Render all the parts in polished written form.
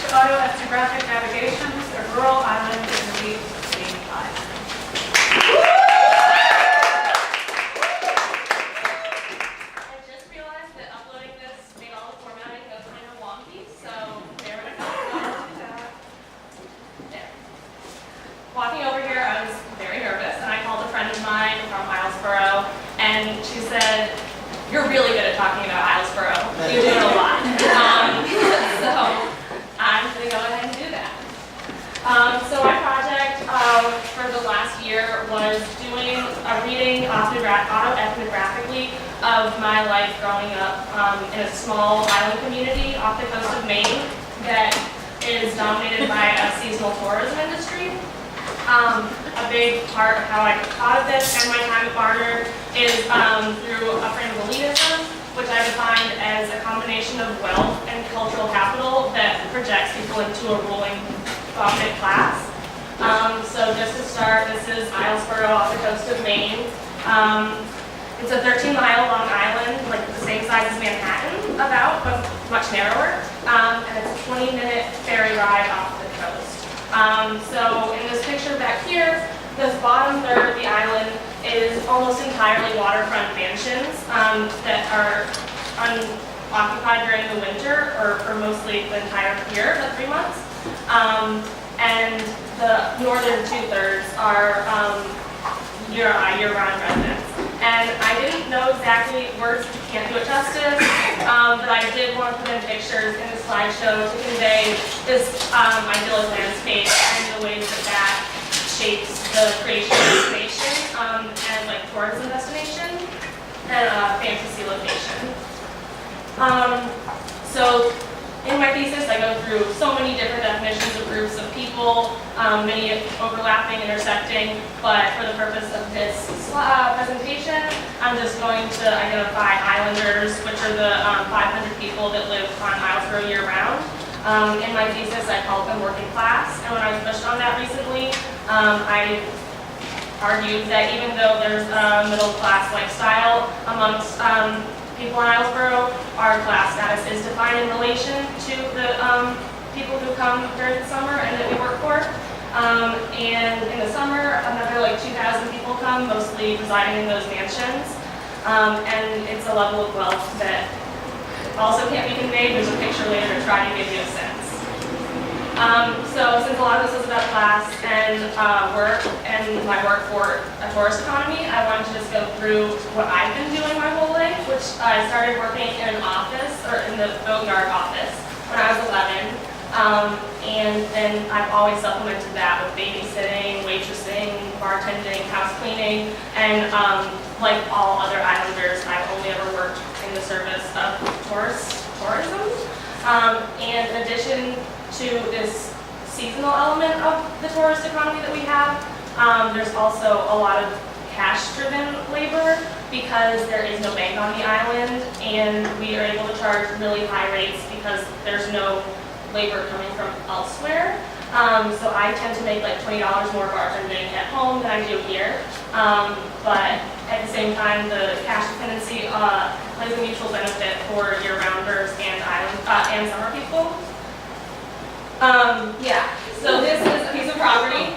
WGSS IRWGSSeniorpresentations of Rural Island Community statewide. I just realized that uploading this made all the formatting go kind of wonky, so bear with us. There. Walking over here, I was very nervous, and I called a friend of mine from Islesboro, and she said, "You're really good at talking about Islesboro. You do it a lot." So I'm going to go ahead and do that. So my project for the last year was doing a reading autoethnographically of my life growing up in a small island community off the coast of Maine that is dominated by a seasonal tourism industry. A big part of how I thought of this and my time at Barnard is through a frame of elitism, which I defined as a combination of wealth and cultural capital that projects people into a ruling dominant class. So just to start, this is Islesboro off the coast of Maine. It's a 13-mile long island, like the same size as Manhattan, about, but much narrower. And it's a 20-minute ferry ride off the coast. So in this picture back here, this bottom third of the island is almost entirely waterfront mansions that are unoccupied during the winter, or mostly the entire year, the 3 months. And the northern 2/3 are year-round residents. And I didn't know exactly, words can't do it justice, but I did want to put in pictures in the slideshow to convey this idyllic landscape and the ways that shapes the creation of destination and like tourism destination and a fantasy location. So in my thesis, I go through so many different definitions of groups of people, many overlapping, intersecting, but for the purpose of this presentation, I'm just going to identify islanders, which are the 500 people that live on Islesboro year-round. In my thesis, I called them working class, and when I was pushed on that recently, I argued that even though there's a middle-class lifestyle amongst people in Islesboro, our class status is defined in relation to the people who come during the summer and that we work for. And in the summer, another like 2,000 people come, mostly residing in those mansions. And it's a level of wealth that also can't be conveyed. There's a picture later to try to give you a sense. So since a lot of this is about class and work and my work for a tourist economy, I wanted to just go through what I've been doing my whole life, which I started working in an office, or in the boatyard office, when I was 11. And then I've always supplemented that with babysitting, waitressing, bartending, house cleaning, and like all other islanders, I've only ever worked in the service of tourism. And in addition to this seasonal element of the tourist economy that we have, there's also a lot of cash-driven labor because there is no bank on the island, and we are able to charge really high rates because there's no labor coming from elsewhere. So I tend to make like $20 more bartending at home than I do here. But at the same time, the cash dependency plays a mutual benefit for year-rounders and and summer people. Yeah, so this is a piece of property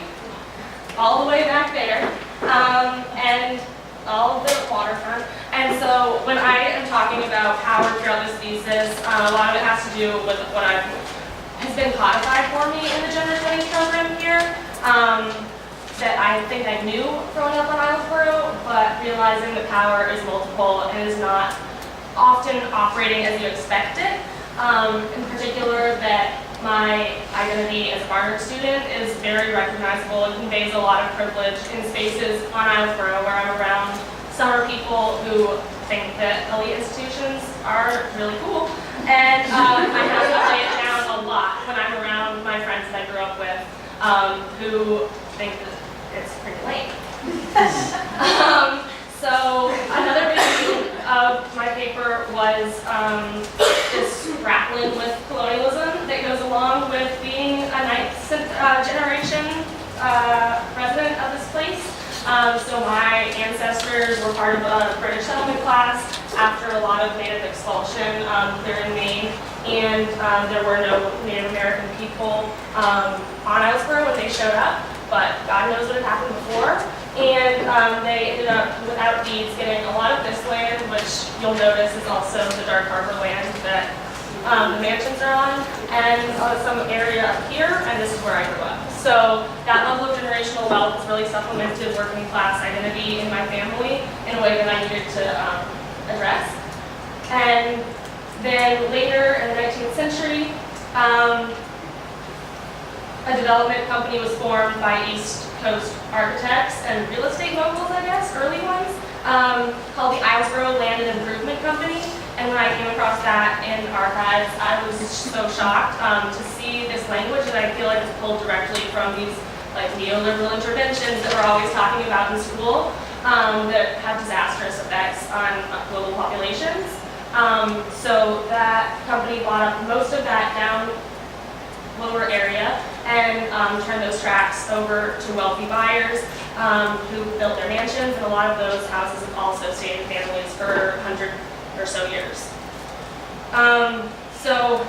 all the way back there, and all of the waterfront. And so when I am talking about power throughout this thesis, a lot of it has to do with what has been codified for me in the gender studies program here, that I think I knew growing up on Islesboro, but realizing that power is multiple and is not often operating as you expect it. In particular, that my identity as a Barnard student is very recognizable and conveys a lot of privilege in spaces on Islesboro where I'm around summer people who think that elite institutions are really cool. And I have to lay it down a lot when I'm around my friends that I grew up with who think that it's pretty lame. So another big theme of my paper was this grappling with colonialism that goes along with being a ninth generation resident of this place. So my ancestors were part of a British settlement class after a lot of native expulsion here in Maine, and there were no Native American people on Islesboro when they showed up, but God knows what had happened before. And they ended up, without deeds, getting a lot of this land, which you'll notice is also the Dark Harbor land that the mansions are on, and some area up here, and this is where I grew up. So that level of generational wealth has really supplemented working class identity in my family in a way that I needed to address. And then later in the 19th century, a development company was formed by East Coast architects and real estate moguls, I guess, early ones, called the Islesboro Land and Improvement Company. And when I came across that in archives, I was so shocked to see this language that I feel like is pulled directly from these like neoliberal interventions that we're always talking about in school that have disastrous effects on global populations. So that company bought up most of that down lower area and turned those tracts over to wealthy buyers who built their mansions, and a lot of those houses have also stayed in families for 100 or so years. So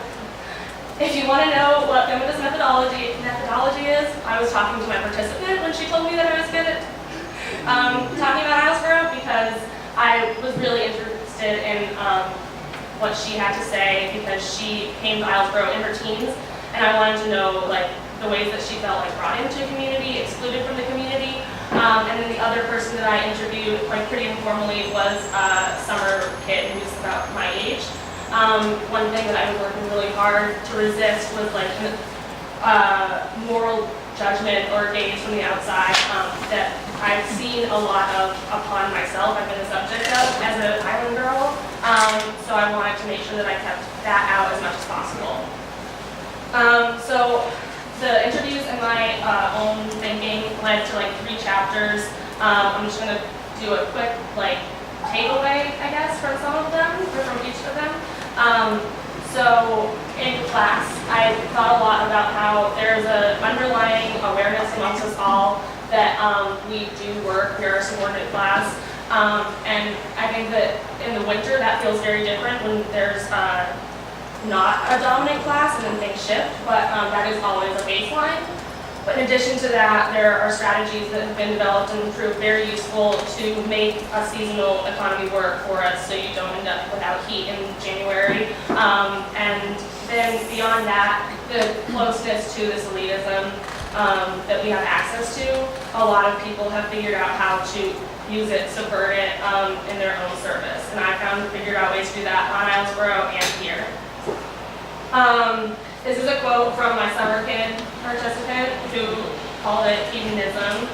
if you want to know what feminist methodology is, I was talking to my participant when she told me that I was good at talking about Islesboro, because I was really interested in what she had to say, because she came to Islesboro in her teens, and I wanted to know like the ways that she felt like brought into a community, excluded from the community. And then the other person that I interviewed, like pretty informally, was a summer kid who's about my age. One thing that I was working really hard to resist was like moral judgment or gaze from the outside that I've seen a lot of upon myself. I've been the subject of as an island girl. So I wanted to make sure that I kept that out as much as possible. So the interviews and my own thinking led to like 3 chapters. I'm just going to do a quick like takeaway, I guess, from some of them, or from each of them. So in class, I thought a lot about how there's an underlying awareness amongst us all that we do work, we are a subordinate class. And I think that in the winter that feels very different when there's not a dominant class and then things shift, but that is always a baseline. But in addition to that, there are strategies that have been developed and proved very useful to make a seasonal economy work for us so you don't end up without heat in January. And then beyond that, the closeness to this elitism that we have access to, a lot of people have figured out how to use it, subvert it in their own service. And I figured out ways to do that on Islesboro and here. This is a quote from my summer kid participant who called it hedonism,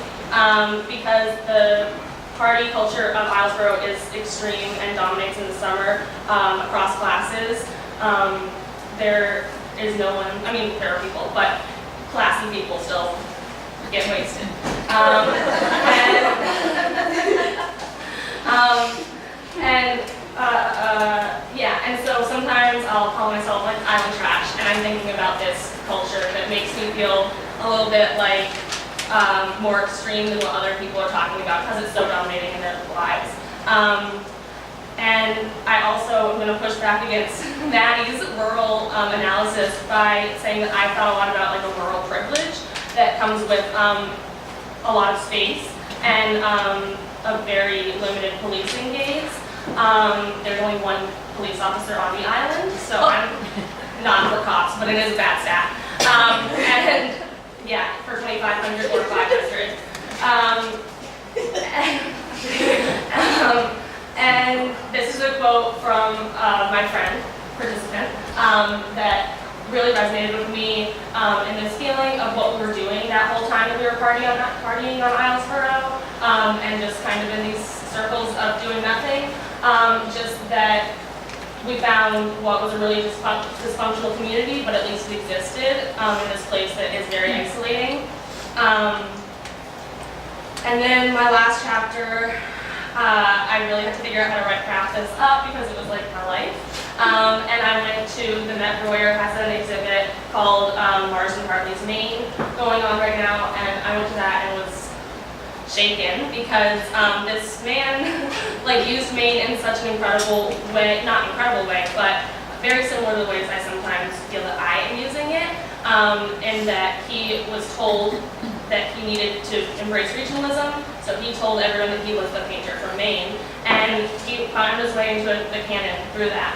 because the party culture of Islesboro is extreme and dominates in the summer across classes. There is no one, I mean there are people, but classy people still get wasted. Yeah, and so sometimes I'll call myself like island trash, and I'm thinking about this culture that makes me feel a little bit like more extreme than what other people are talking about because it's so dominating in their lives. And I also am going to push back against Maddie's rural analysis by saying that I thought a lot about like a rural privilege that comes with a lot of space and a very limited policing gaze. There's only one police officer on the island, so I'm not for cops, but it is a bad stat. And yeah, for 2,500 or 500. And this is a quote from my friend, participant, that really resonated with me in this feeling of what we were doing that whole time that we were partying on Islesboro, and just kind of in these circles of doing nothing. Just that we found what was a really dysfunctional community, but at least it existed in this place that is very isolating. And then my last chapter, I really had to figure out how to craft this up because it was like my life. And I went to the Met Broyer has an exhibit called Mars and Hartley's Maine going on right now, and I went to that and was shaken because this man like used Maine in such an incredible way, not incredible way, but very similar to the ways I sometimes feel that I am using it, in that he was told that he needed to embrace regionalism, so he told everyone that he was the painter from Maine, and he found his way into the canon through that.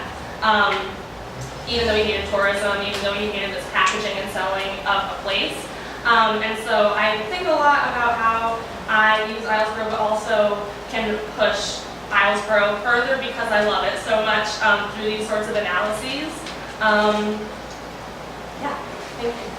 Even though he hated tourism, even though he hated this packaging and selling of a place. And so I think a lot about how I use Islesboro, but also can push Islesboro further because I love it so much through these sorts of analyses. Yeah, thank you.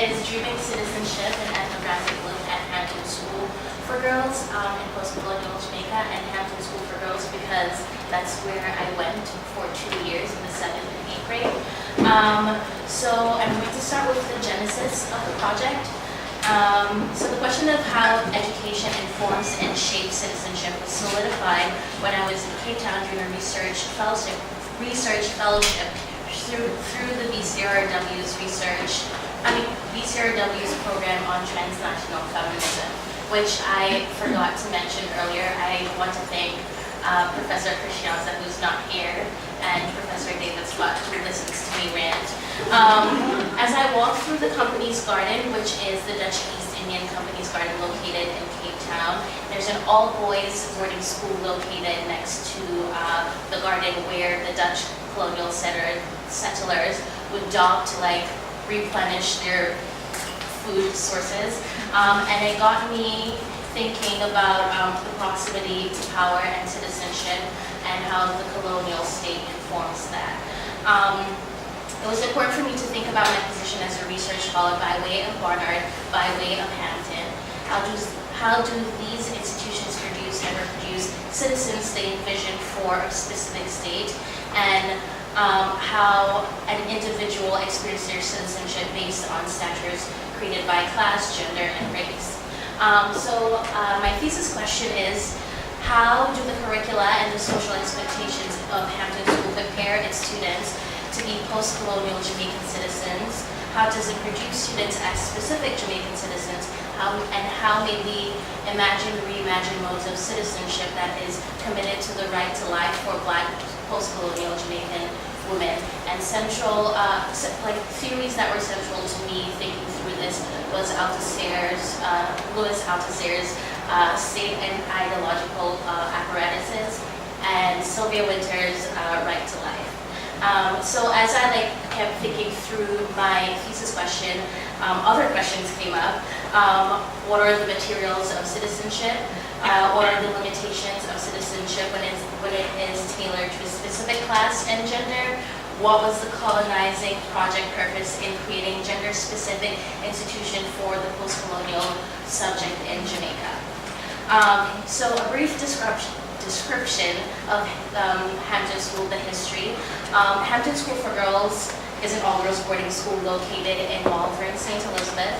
Is Dreaming Citizenship and Ethnographic Look at Hampton School for Girls in Post-Colonial Jamaica, and Hampton School for Girls because that's where I went for 2 years in the 7th and 8th grade. So I'm going to start with the genesis of the project. So the question of how education informs and shapes citizenship was solidified when I was in Cape Town doing a research fellowship through the VCRW's VCRW's program on transnational feminism, which I forgot to mention earlier. I want to thank Professor Christianza, who's not here, and Professor David Scott, who listens to me rant. As I walked through the company's garden, which is the Dutch East Indian Company's garden located in Cape Town, there's an all-boys boarding school located next to the garden where the Dutch colonial settlers would dock to replenish their food sources, and it got me thinking about the proximity to power and citizenship and how the colonial state informs that. It was important for me to think about my position as a research scholar by way of Barnard, by way of Hampton. How do these institutions produce and reproduce citizens they envision for a specific state, and how an individual experiences their citizenship based on statures created by class, gender, and race. My thesis question is, how do the curricula and the social expectations of Hampton School prepare its students to be post-colonial Jamaican citizens? How does it produce students as specific Jamaican citizens? How may we reimagine modes of citizenship that is committed to the right to life for Black post-colonial Jamaican women? And central, theories that were central to me thinking through this was Louis Althusser's state and ideological apparatuses, and Sylvia Wynter's right to life. So as I kept thinking through my thesis question, other questions came up. What are the materials of citizenship? What are the limitations of citizenship when it is tailored to a specific class and gender? What was the colonizing project purpose in creating gender-specific institution for the post-colonial subject in Jamaica? So a brief description of Hampton School, the history. Hampton School for Girls is an all-girls boarding school located in Malvern, St. Elizabeth.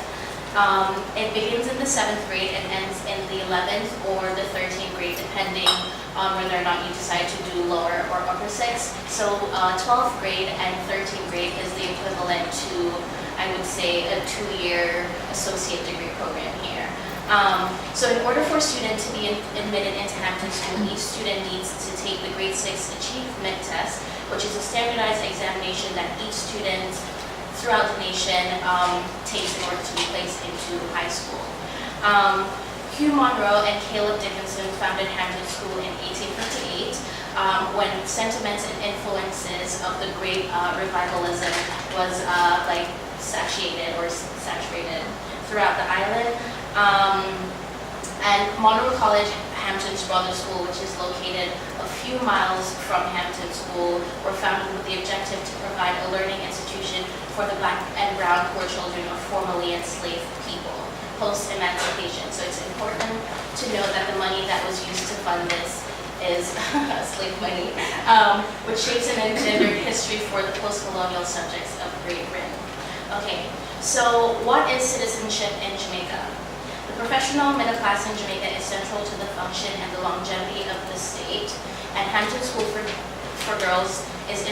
It begins in the 7th grade and ends in the 11th or the 13th grade, depending on whether or not you decide to do lower or upper 6th. So 12th grade and 13th grade is the equivalent to, I would say, a 2-year associate degree program here. So in order for a student to be admitted into Hampton School, each student needs to take the grade 6 achievement test, which is a standardized examination that each student throughout the nation takes in order to be placed into high school. Hugh Monroe and Caleb Dickinson founded Hampton School in 1858 when sentiments and influences of the great revivalism was saturated throughout the island. And Monroe College, Hampton's brother school, which is located a few miles from Hampton School, were founded with the objective to provide a learning institution for the Black and brown poor children of formerly enslaved people, post-emancipation. So it's important to know that the money that was used to fund this is slave money, which shapes an engendered history for the post-colonial subjects of Great Britain. Okay, so what is citizenship in Jamaica? The professional middle class in Jamaica is central to the function and the longevity of the state, and Hampton School for Girls is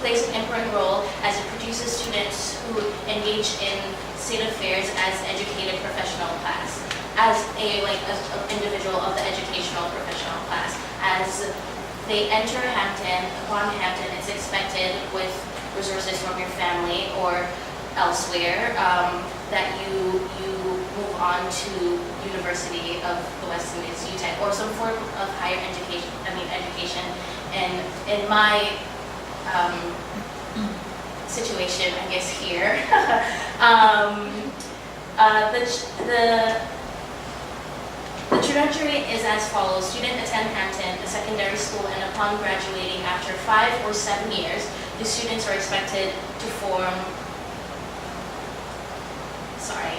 plays an important role as it produces students who engage in state affairs as educated professional class, as an individual of the educational professional class. As they enter Hampton, upon Hampton, it's expected with resources from your family or elsewhere that you move on to University of the West Indies, UTEC, or some form of higher education. And in my situation, I guess here, the trajectory is as follows. Students attend Hampton, a secondary school, and upon graduating after 5 or 7 years, the students are expected to form. Sorry.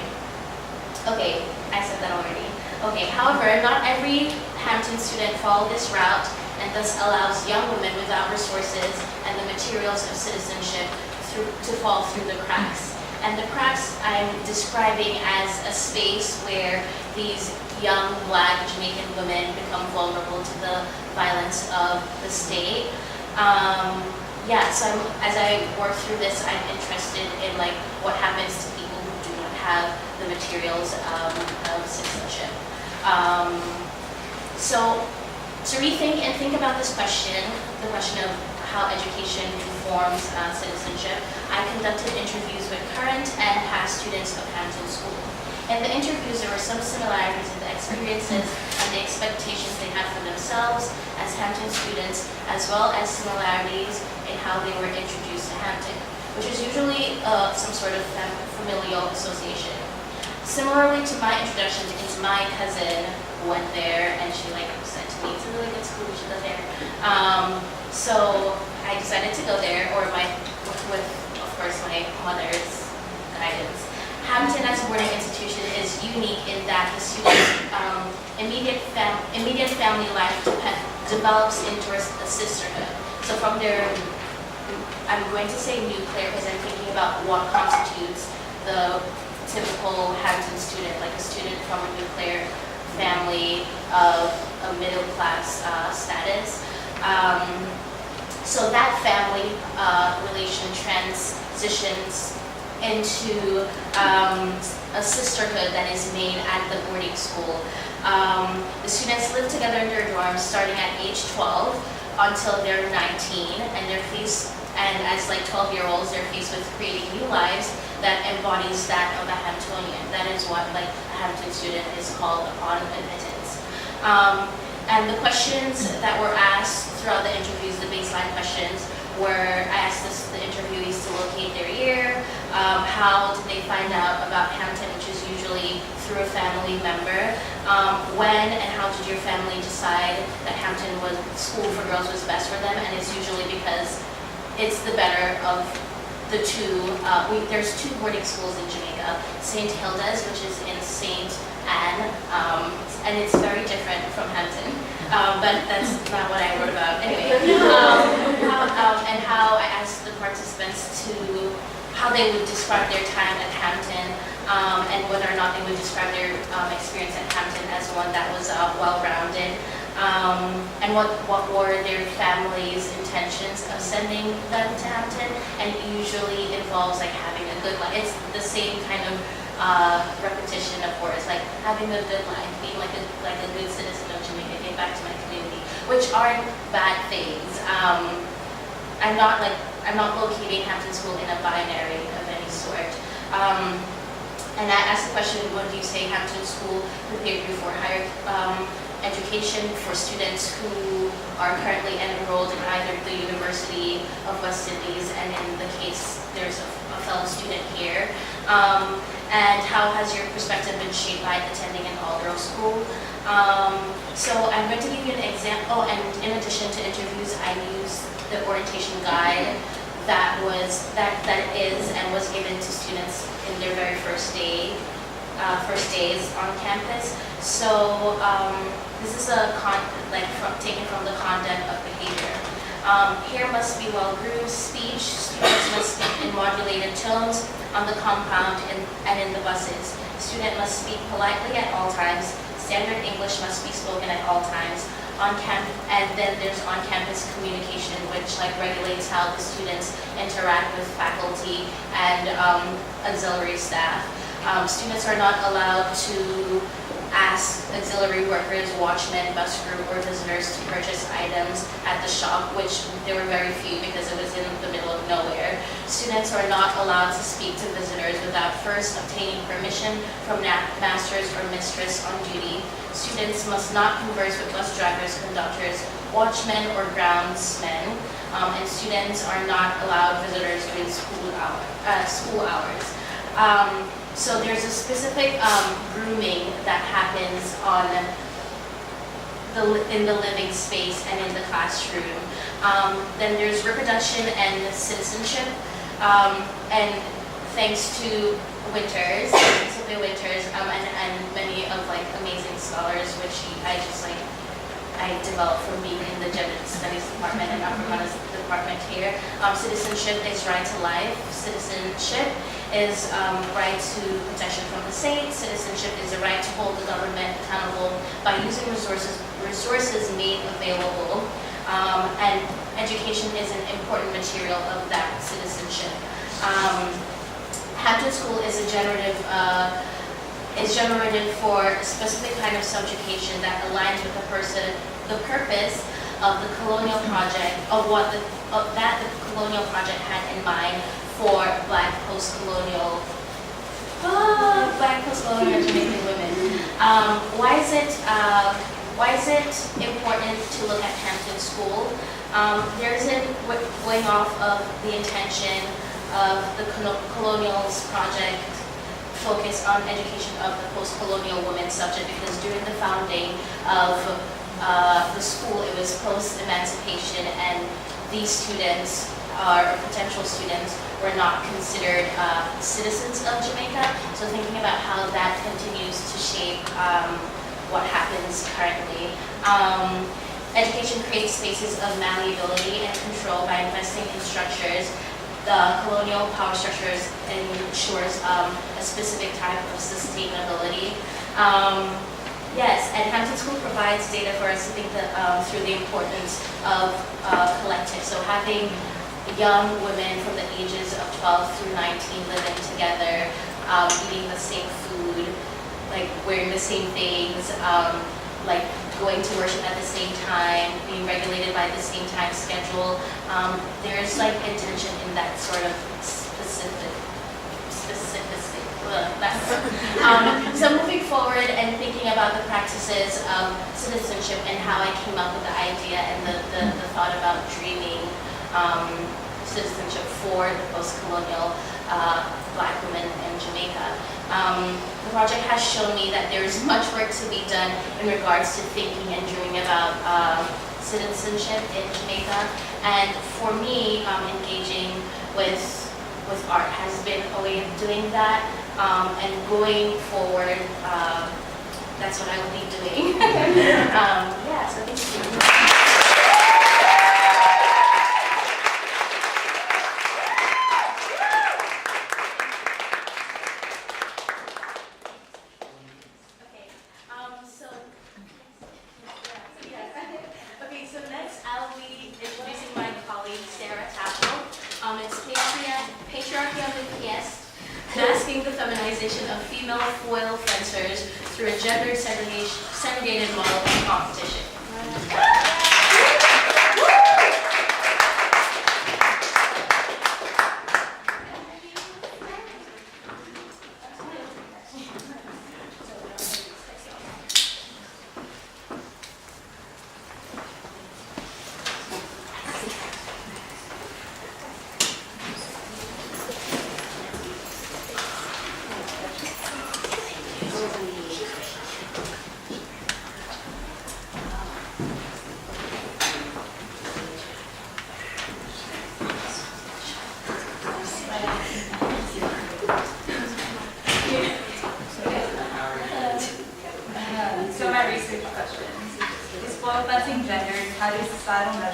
Okay, I said that already. Okay, however, not every Hampton student follow this route, and thus allows young women without resources and the materials of citizenship to fall through the cracks. And the cracks I'm describing as a space where these young Black Jamaican women become vulnerable to the violence of the state. So as I work through this, I'm interested in what happens to people who do not have the materials of citizenship. So to rethink and think about this question, the question of how education informs citizenship, I conducted interviews with current and past students of Hampton School. In the interviews, there were some similarities in the experiences and the expectations they had for themselves as Hampton students, as well as similarities in how they were introduced to Hampton, which is usually some sort of familial association. Similarly to my introduction, because my cousin went there and she said to me, it's a really good school, you should go there. So I decided to go there, with of course my mother's guidance. Hampton as a boarding institution is unique in that the students' immediate family life develops into a sisterhood. So from their, I'm going to say nuclear because I'm thinking about what constitutes the typical Hampton student, like a student from a nuclear family of a middle class status. So that family relation transitions into a sisterhood that is made at the boarding school. The students live together in their dorms starting at age 12 until they're 19, and as 12-year-olds, they're faced with creating new lives that embodies that of a Hamptonian. That is what a Hampton student is called upon admittance. And the questions that were asked throughout the interviews, the baseline questions, were I asked the interviewees to locate their year, how did they find out about Hampton, which is usually through a family member, when and how did your family decide that Hampton School for Girls was best for them, and it's usually because it's the better of the two. There's 2 boarding schools in Jamaica, St. Hilda's, which is in St. Anne, and it's very different from Hampton, but that's not what I wrote about. Anyway, and how I asked the participants how they would describe their time at Hampton, and whether or not they would describe their experience at Hampton as one that was well-rounded, and what were their family's intentions of sending them to Hampton, and it usually involves having a good life. It's the same kind of repetition of words, having a good life, being like a good citizen of Jamaica, getting back to my community, which aren't bad things. I'm not locating Hampton School in a binary of any sort. And I asked the question, what do you say Hampton School prepared you for higher education for students who are currently enrolled in either the University of West Indies, and in the case there's a fellow student here, and how has your perspective been shaped by attending an all-girls school? So I'm going to give you an example, and in addition to interviews, I used the orientation guide that is and was given to students in their very first days on campus. So this is taken from the content of behavior. Hair must be well-groomed. Speech, students must speak in modulated tones on the compound and in the buses. Student must speak politely at all times. Standard English must be spoken at all times. And then there's on-campus communication, which regulates how the students interact with faculty and auxiliary staff. Students are not allowed to ask auxiliary workers, watchmen, bus crew, or visitors to purchase items at the shop, which there were very few because it was in the middle of nowhere. Students are not allowed to speak to visitors without first obtaining permission from masters or mistress on duty. Students must not converse with bus drivers, conductors, watchmen, or groundsmen, and students are not allowed visitors during school hours. So there's a specific grooming that happens in the living space and in the classroom. Then there's reproduction and citizenship, and thanks to Winters, Sophia Winters, and many of amazing scholars, which I developed from being in the Gender Studies Department and Africana's department here. Citizenship is right to life. Citizenship is right to protection from the state. Citizenship is the right to hold the government accountable by using resources made available. And education is an important material of that citizenship. Hampton School is generative for a specific kind of subjugation that aligns with the purpose of the colonial project, that the colonial project had in mind for Black post-colonial Jamaican women. Why is it important to look at Hampton School? There isn't going off of the intention of the colonials project focus on education of the post-colonial women subject, because during the founding of the school, it was post-emancipation, and these students, or potential students, were not considered citizens of Jamaica. So thinking about how that continues to shape what happens currently. Education creates spaces of malleability and control by investing in structures. The colonial power structures ensures a specific type of sustainability. Yes, and Hampton School provides data for us to think through the importance of collective. So having young women from the ages of 12 through 19 living together, eating the same food, wearing the same things, going to worship at the same time, being regulated by the same time schedule. There's intention in that sort of specific. So moving forward and thinking about the practices of citizenship and how I came up with the idea and the thought about dreaming citizenship for the post-colonial Black women in Jamaica. The project has shown me that there is much work to be done in regards to thinking and dreaming about citizenship in Jamaica. And for me, engaging with art has been a way of doing that. And going forward, that's what I will be doing. Yeah, so thank you. So next I'll be introducing my colleague Sarah Tappel. It's Patriarchy on the PS, masking the feminization of female foil fencers through a gender segregated model of competition.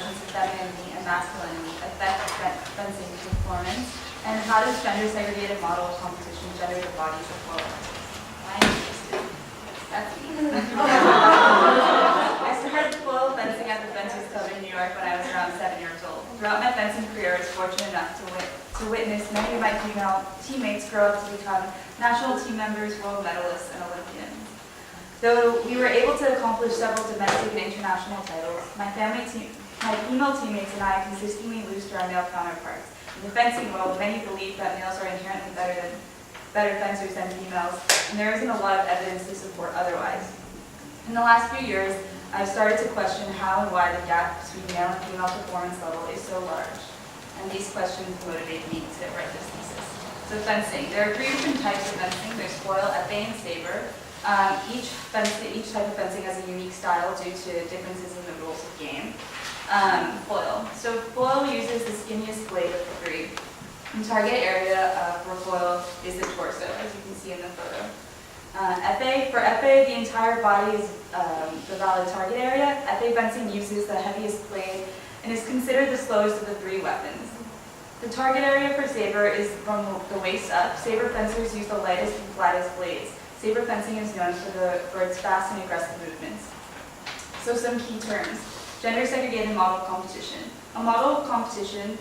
notions of femininity and masculinity affect fencing performance, and how does gender-segregated model competition gender the bodies of women? I'm interested. That's me. I started pole fencing at the Fencers Club in New York when I was around 7 years old. Throughout my fencing career, I was fortunate enough to witness many of my female teammates grow up to become national team members, world medalists, and Olympians. Though we were able to accomplish several domestic and international titles, my female teammates and I consistently lose to our male counterparts. In the fencing world, many believe that males are inherently better fencers than females, and there isn't a lot of evidence to support otherwise. In the last few years, I've started to question how and why the gap between male and female performance level is so large. And these questions motivated me to write this thesis. So fencing. There are 3 different types of fencing. There's foil, épée, and saber. Each type of fencing has a unique style due to differences in the rules of game. Foil. So foil uses the skinniest blade of the 3. The target area for foil is the torso, as you can see in the photo. Épée. For épée, the entire body is the valid target area. Épée fencing uses the heaviest blade and is considered the slowest of the 3 weapons. The target area for saber is from the waist up. Saber fencers use the lightest and flattest blades. Saber fencing is known for its fast and aggressive movements. So some key terms. Gender-segregated model competition. A model of competition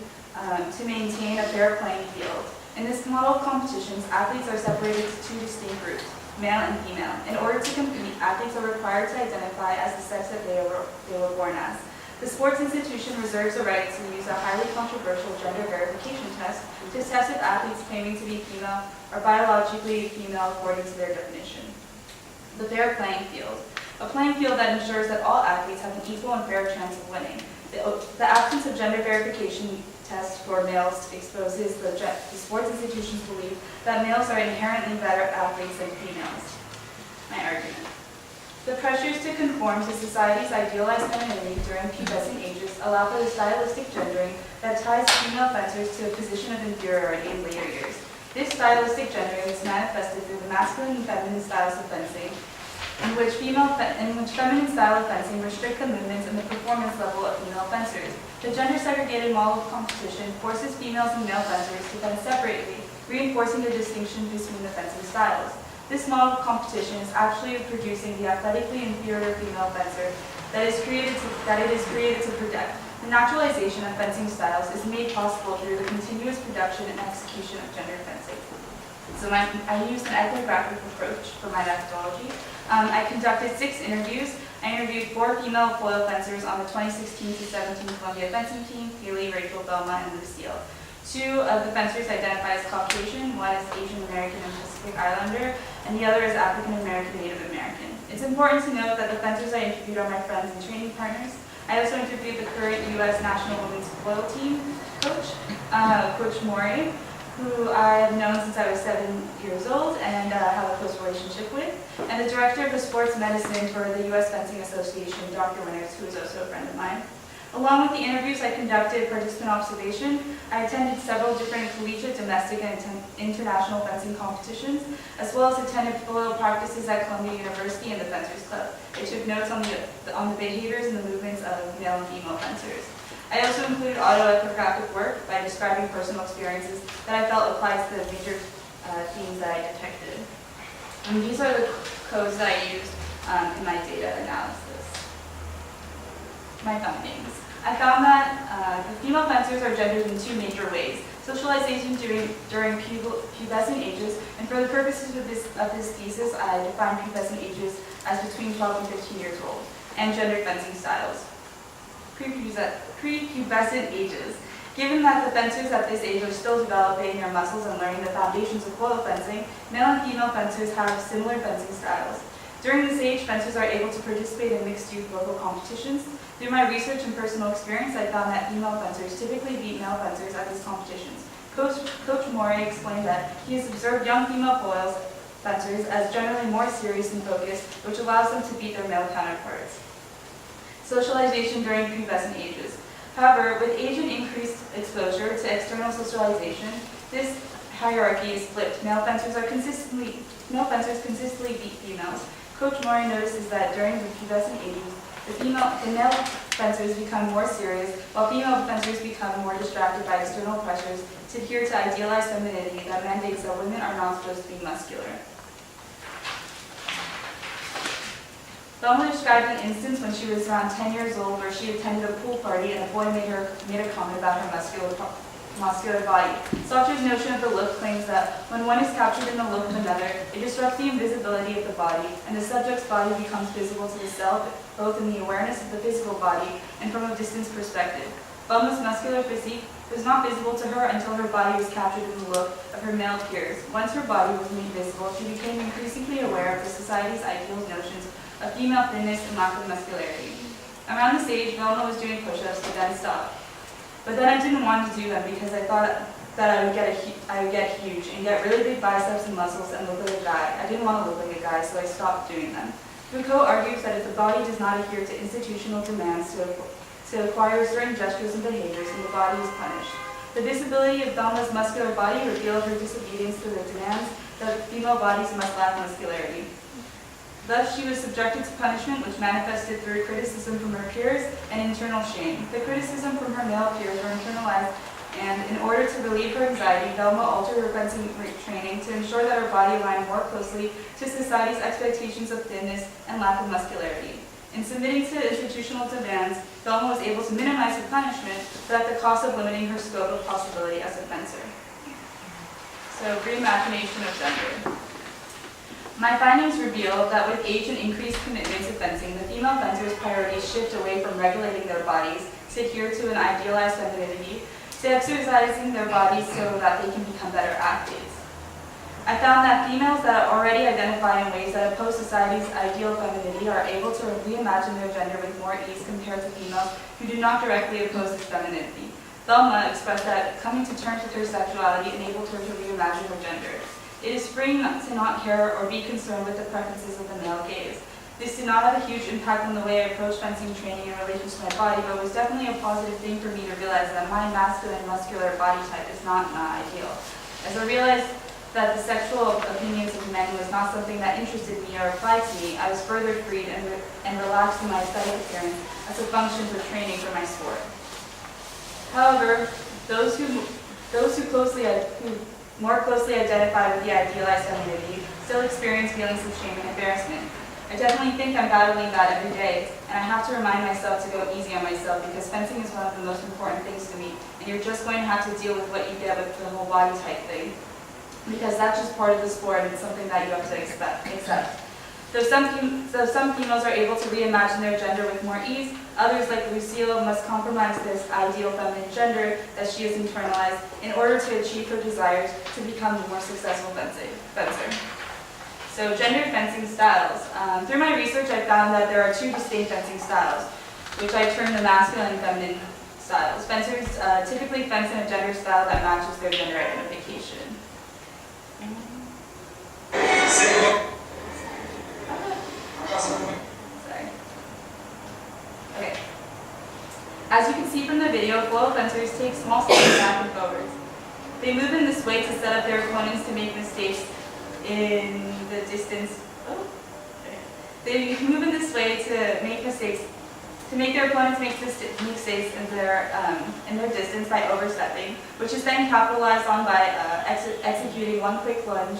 to maintain a fair playing field. In this model of competitions, athletes are separated into 2 distinct groups, male and female. In order to compete, athletes are required to identify as the sex that they were born as. The sports institution reserves the right to use a highly controversial gender verification test to test if athletes claiming to be female are biologically female according to their definition. The fair playing field. A playing field that ensures that all athletes have an equal and fair chance of winning. The absence of gender verification tests for males exposes the sports institution's belief that males are inherently better athletes than females. My argument. The pressures to conform to society's idealized femininity during pubescent ages allow for the stylistic gendering that ties female fencers to a position of inferiority in later years. This stylistic gendering is manifested through the masculine and feminine styles of fencing, in which feminine style of fencing restrict the movements and the performance level of female fencers. The gender-segregated model of competition forces females and male fencers to fence separately, reinforcing the distinction between the fencing styles. This model of competition is actually producing the athletically inferior female fencer that it is created to protect. The naturalization of fencing styles is made possible through the continuous production and execution of gender fencing. So I used an ethnographic approach for my methodology. I conducted 6 interviews. I interviewed 4 female foil fencers on the 2016-17 Columbia fencing team, Haley, Rachel, Belma, and Lucille. 2 of the fencers identify as Caucasian, one is Asian American and Pacific Islander, and the other is African American Native American. It's important to note that the fencers I interviewed are my friends and training partners. I also interviewed the current U.S. National Women's Foil Team coach, Coach Maury, who I have known since I was 7 years old and have a close relationship with, and the director of the sports medicine for the U.S. Fencing Association, Dr. Winters, who is also a friend of mine. Along with the interviews, I conducted participant observation. I attended several different collegiate, domestic, and international fencing competitions, as well as attended foil practices at Columbia University and the Fencers Club. I took notes on the behaviors and the movements of male and female fencers. I also included autoethnographic work by describing personal experiences that I felt applied to the major themes that I detected. And these are the codes that I used in my data analysis. My findings. I found that the female fencers are gendered in 2 major ways: socialization during pubescent ages, and for the purposes of this thesis, I defined pubescent ages as between 12 and 15 years old, and gendered fencing styles. Prepubescent ages. Given that the fencers at this age are still developing their muscles and learning the foundations of foil fencing, male and female fencers have similar fencing styles. During this age, fencers are able to participate in mixed-youth local competitions. Through my research and personal experience, I found that female fencers typically beat male fencers at these competitions. Coach Maury explained that he has observed young female foil fencers as generally more serious and focused, which allows them to beat their male counterparts. Socialization during pubescent ages. However, with age and increased exposure to external socialization, this hierarchy is flipped. Male fencers consistently beat females. Coach Maury notices that during the pubescent ages, the male fencers become more serious, while female fencers become more distracted by external pressures to adhere to idealized femininity that mandates that women are not supposed to be muscular. Velma described an instance when she was around 10 years old where she attended a pool party and a boy made a comment about her muscular body. Sauter's notion of the look claims that when one is captured in the look of another, it disrupts the invisibility of the body, and the subject's body becomes visible to the self, both in the awareness of the physical body and from a distance perspective. Velma's muscular physique was not visible to her until her body was captured in the look of her male peers. Once her body was made visible, she became increasingly aware of the society's ideal notions of female thinness and lack of muscularity. Around this age, Velma was doing push-ups, but then stopped. But then I didn't want to do them because I thought that I would get huge and get really big biceps and muscles and look like a guy. I didn't want to look like a guy, so I stopped doing them. Foucault argues that if the body does not adhere to institutional demands to acquire certain gestures and behaviors, then the body is punished. The visibility of Velma's muscular body revealed her disobedience to the demands that female bodies must lack muscularity. Thus, she was subjected to punishment, which manifested through criticism from her peers and internal shame. The criticism from her male peers were internalized, and in order to relieve her anxiety, Velma altered her fencing training to ensure that her body aligned more closely to society's expectations of thinness and lack of muscularity. In submitting to institutional demands, Velma was able to minimize her punishment, but at the cost of limiting her scope of possibility as a fencer. So, reimagination of gender. My findings reveal that with age and increased commitment to fencing, the female fencers' priorities shift away from regulating their bodies to adhere to an idealized femininity, to exercising their bodies so that they can become better athletes. I found that females that already identify in ways that oppose society's ideal femininity are able to reimagine their gender with more ease compared to females who do not directly oppose its femininity. Velma expressed that coming to terms with her sexuality enabled her to reimagine her gender. It is freeing to not care or be concerned with the preferences of the male gaze. This did not have a huge impact on the way I approached fencing training in relation to my body, but was definitely a positive thing for me to realize that my masculine, muscular body type is not my ideal. As I realized that the sexual opinions of men was not something that interested me or applied to me, I was further freed and relaxed in my aesthetic appearance as a function for training for my sport. However, those who more closely identify with the idealized femininity still experience feelings of shame and embarrassment. I definitely think I'm battling that every day, and I have to remind myself to go easy on myself because fencing is one of the most important things to me, and you're just going to have to deal with what you get with the whole body type thing, because that's just part of the sport and it's something that you have to accept. Though some females are able to reimagine their gender with more ease, others, like Lucille, must compromise this ideal feminine gender that she has internalized in order to achieve her desires to become a more successful fencer. So, gendered fencing styles. Through my research, I found that there are two distinct fencing styles, which I term the masculine and feminine styles. Fencers typically fence in a gender style that matches their gender identification. Sorry. Okay. As you can see from the video, flow fencers take small steps back and forwards. They move in this way to set up their opponents to make mistakes in the distance. They move in this way to make their opponents make mistakes in their distance by overstepping, which is then capitalized on by executing one quick lunge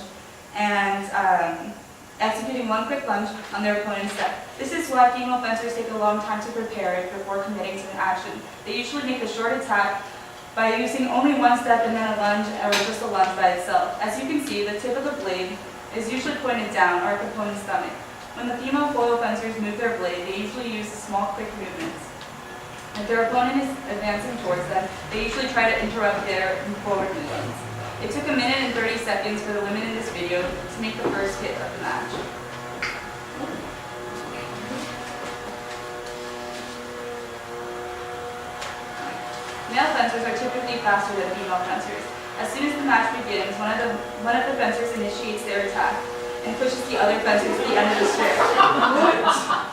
on their opponent's step. This is why female fencers take a long time to prepare before committing to an action. They usually make a short attack by using only one step and then a lunge or just a lunge by itself. As you can see, the tip of the blade is usually pointed down or at the opponent's stomach. When the female foil fencers move their blade, they usually use small, quick movements. If their opponent is advancing towards them, they usually try to interrupt their forward movements. It took 1 minute and 30 seconds for the women in this video to make the first hit of the match. Male fencers are typically faster than female fencers. As soon as the match begins, one of the fencers initiates their attack and pushes the other fencers to the end of the strip.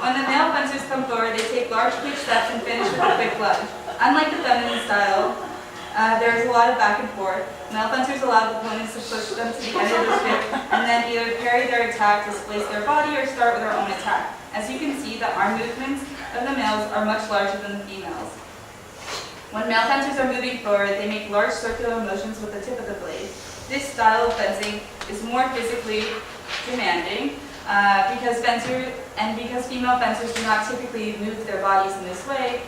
When the male fencers come forward, they take large quick steps and finish with a quick lunge. Unlike the feminine style, there is a lot of back and forth. Male fencers allow the opponents to push them to the end of the strip and then either parry their attack, displace their body, or start with their own attack. As you can see, the arm movements of the males are much larger than the females. When male fencers are moving forward, they make large circular motions with the tip of the blade. This style of fencing is more physically demanding because female fencers do not typically move their bodies in this way.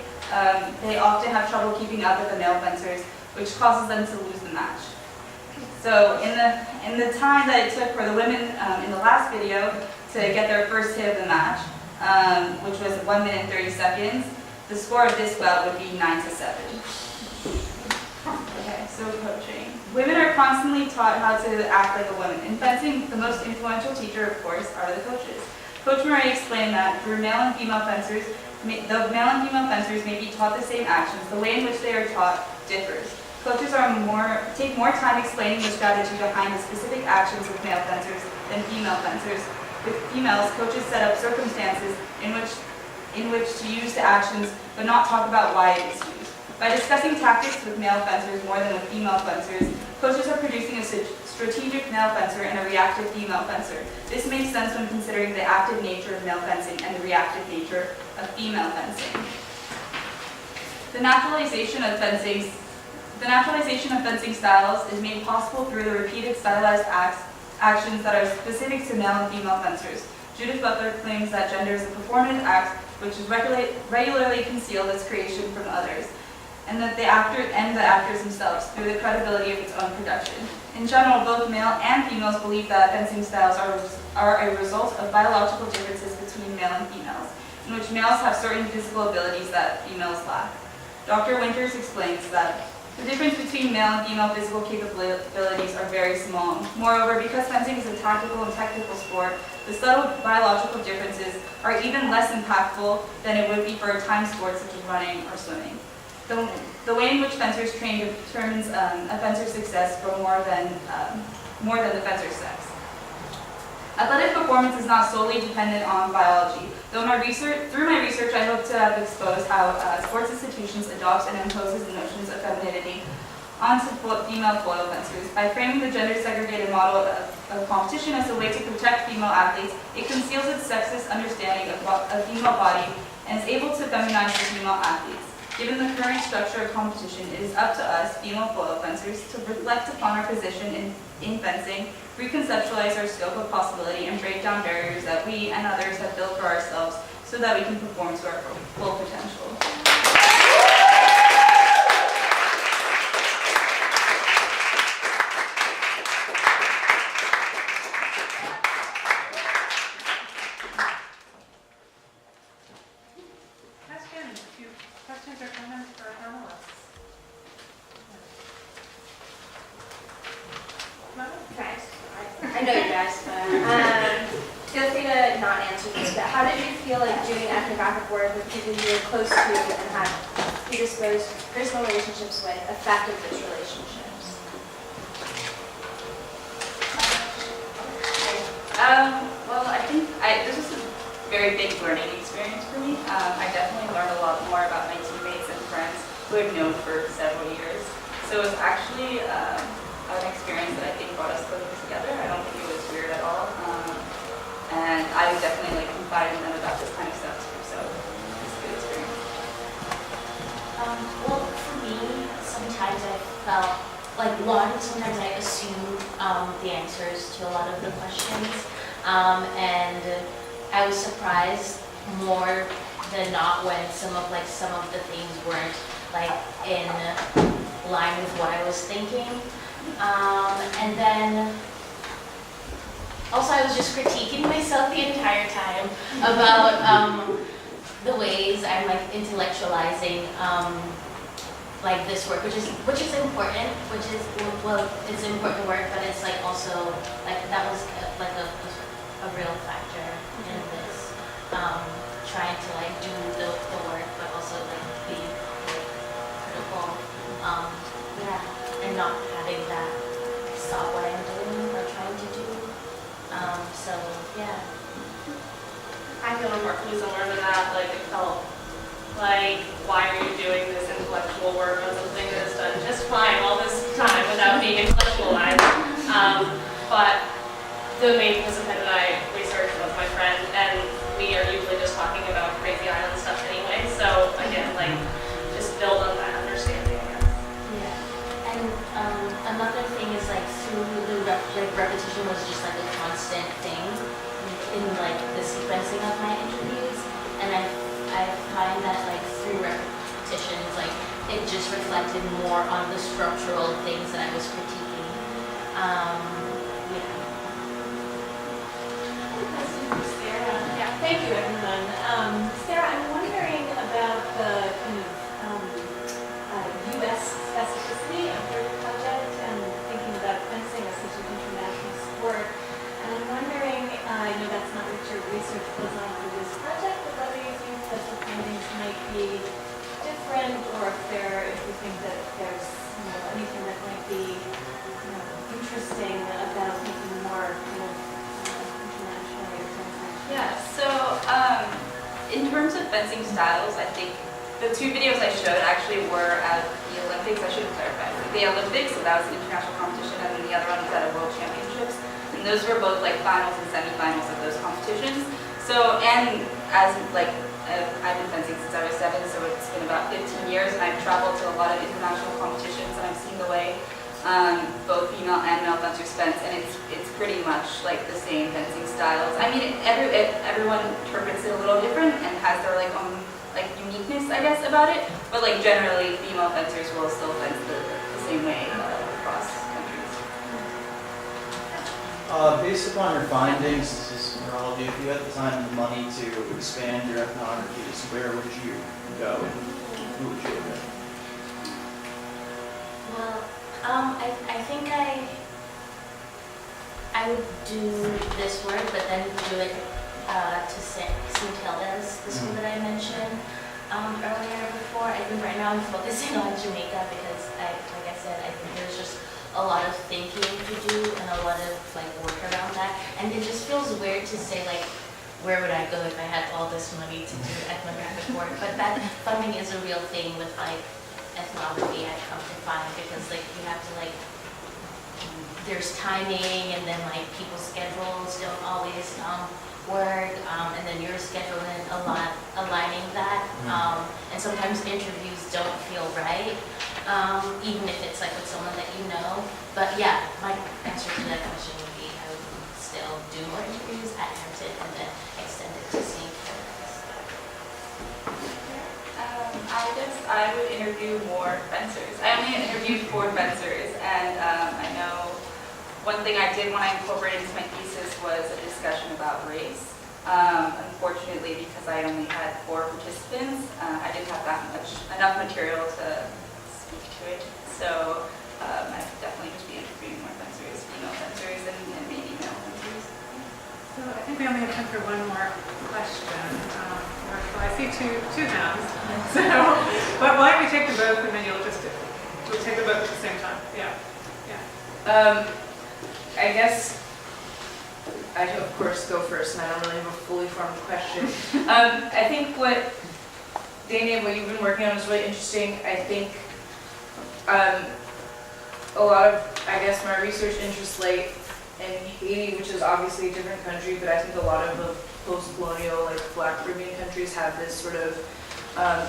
They often have trouble keeping up with the male fencers, which causes them to lose the match. So in the time that it took for the women in the last video to get their first hit of the match, which was 1 minute and 30 seconds, the score of this bout would be 9-7. Okay, so coaching. Women are constantly taught how to act like a woman. In fencing, the most influential teacher, of course, are the coaches. Coach Murray explained that for male and female fencers, the male and female fencers may be taught the same actions. The way in which they are taught differs. Coaches take more time explaining the strategy behind the specific actions with male fencers than female fencers. With females, coaches set up circumstances in which to use the actions, but not talk about why it is used. By discussing tactics with male fencers more than with female fencers, coaches are producing a strategic male fencer and a reactive female fencer. This makes sense when considering the active nature of male fencing and the reactive nature of female fencing. The naturalization of fencing styles is made possible through the repeated stylized actions that are specific to male and female fencers. Judith Butler claims that gender is a performative act which is regularly concealed its creation from others, and that the actors themselves through the credibility of its own production. In general, both male and females believe that fencing styles are a result of biological differences between male and females, in which males have certain physical abilities that females lack. Dr. Winters explains that the difference between male and female physical capabilities are very small. Moreover, because fencing is a tactical and technical sport, the subtle biological differences are even less impactful than it would be for a time sport such as running or swimming. The way in which fencers train determines a fencer's success for more than the fencer's sex. Athletic performance is not solely dependent on biology. Through my research, I hope to have exposed how sports institutions adopts and imposes the notions of femininity onto female foil fencers. By framing the gender-segregated model of competition as a way to protect female athletes, it conceals its sexist understanding of a female body and is able to feminize the female athletes. Given the current structure of competition, it is up to us, female foil fencers, to reflect upon our position in fencing, reconceptualize our scope of possibility, and break down barriers that we and others have built for ourselves so that we can perform to our full potential. Questions or comments for our panelists? I know you guys, but feel free to not answer this, but how did you feel like doing ethnographic work with people you were close to and had predisposed personal relationships with affected those relationships? Well, I think this was a very big learning experience for me. I definitely learned a lot more about my teammates and friends who I've known for several years. So it was actually an experience that I think brought us closer together. I don't think it was weird at all. And I would definitely confide in them about this kind of stuff too. So it's a good experience. Well, for me, sometimes I felt like sometimes I assumed the answers to a lot of the questions, and I was surprised more than not when some of the things weren't like in line with what I was thinking, and then also I was just critiquing myself the entire time about the ways I'm like intellectualizing like this work, which is important, it's important work, but it's like also like that was like a real factor in this, trying to like do the work, but also like be critical, and not having that stop what I'm doing or trying to do. So yeah. I feel remarkably similar to that. Like it felt like, why are you doing this intellectual work on something that is done just fine all this time without being intellectualized? But the main participant that I researched was my friend, and we are usually just talking about crazy island stuff anyway. was just like a constant thing in like the sequencing of my interviews, and I find that like through repetitions, like it just reflected more on the structural things that I was critiquing. Yeah. Question for Sarah. Yeah, thank you, everyone. Sarah, I'm wondering about the kind of U.S. specificity of your project and thinking about fencing as such an international sport. And I'm wondering, I know that's not what your research was on for this project, but whether you think that the findings might be different, or if you think that there's anything that might be interesting about making more kind of internationally or transnationally. Yeah, so in terms of fencing styles, I think the two videos I showed actually were at the Olympics. I should clarify. The Olympics, so that was an international competition, and then the other one was at a World Championships. And those were both like finals and semifinals of those competitions. So, and as like, I've been fencing since I was 7, so it's been about 15 years, and I've traveled to a lot of international competitions, and I've seen the way both female and male fencers fence, and it's pretty much like the same fencing styles. I mean, everyone interprets it a little different and has their like own like uniqueness, I guess, about it. But like generally, female fencers will still fence the same way across countries. Based upon your findings, this is for all of you, if you had the time and the money to expand your ethnographies, where would you go and who would you look at? Well, I think I would do this work, but then do it to St. Hilda's, the school that I mentioned earlier before. I think right now I'm focusing on Jamaica because, like I said, I think there's just a lot of thinking to do and a lot of like work around that. And it just feels weird to say like, where would I go if I had all this money to do ethnographic work? But that funding is a real thing with like ethnography, I've come to find, because like you have to like, there's timing, and then like people's schedules don't always work, and then your schedule and aligning that, and sometimes interviews don't feel right, even if it's like with someone that you know. But yeah, my answer to that question would be I would still do more interviews at Hampton and then extend it to St. Hilda's. I guess I would interview more fencers. I only interviewed 4 fencers, and I know one thing I did when I incorporated into my thesis was a discussion about race. Unfortunately, because I only had 4 participants, I didn't have enough material to speak to it. So I'd definitely just be interviewing more fencers, female fencers, and maybe male fencers. So I think we only have time for one more question. Well, I see two hands. So, but why don't we take them both, and then we'll take them both at the same time. Yeah. I guess I of course go first, and I don't really have a fully formed question. I think what Dania, what you've been working on is really interesting. I think a lot of, I guess, my research interests lay in Haiti, which is obviously a different country, but I think a lot of the post-colonial, like Black Caribbean countries have this sort of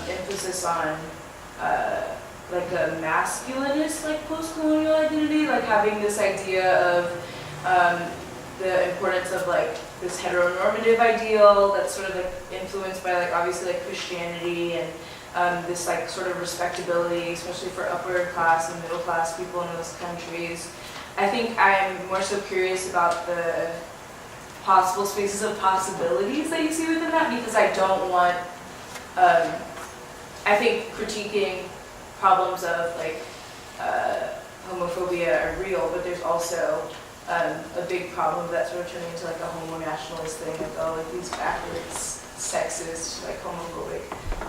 emphasis on like a masculinist, like post-colonial identity, like having this idea of the importance of like this heteronormative ideal that's sort of like influenced by like obviously like Christianity and this like sort of respectability, especially for upper class and middle class people in those countries. I think I'm more so curious about the possible spaces of possibilities that you see within that, because I don't want, I think critiquing problems of like homophobia are real, but there's also a big problem of that sort of turning into like a homo-nationalist thing, like oh, like these backwards, sexist, like homophobic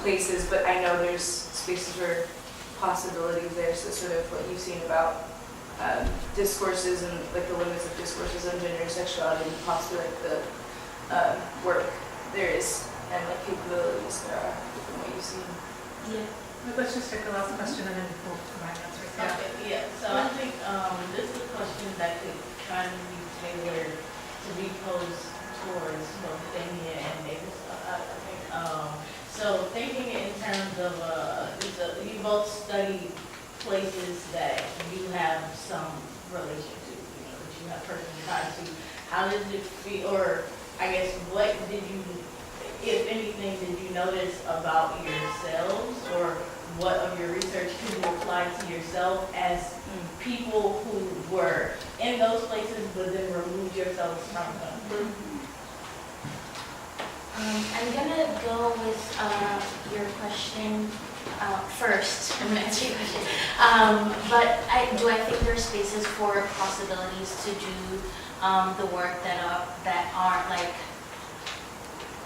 places. But I know there's spaces for possibilities there, so sort of what you've seen about discourses and like the limits of discourses on gender and sexuality, and possibly like the work there is and like capabilities there are from what you've seen. Yeah. Let's just take the last question and then we'll provide answers. Yeah. Okay, yeah, so I think this is a question that could kind of be tailored to be posed towards both Damien and Davis, I think. So thinking in terms of, you both study places that you have some relation to, that you you have personally tried to, how does it feel, or I guess what did you, if anything, did you notice about yourselves, or what of your research can you apply to yourself as people who were in those places but then removed yourselves from them? I'm gonna go with your question first. I'm gonna answer your question. But do I think there are spaces for possibilities to do the work that aren't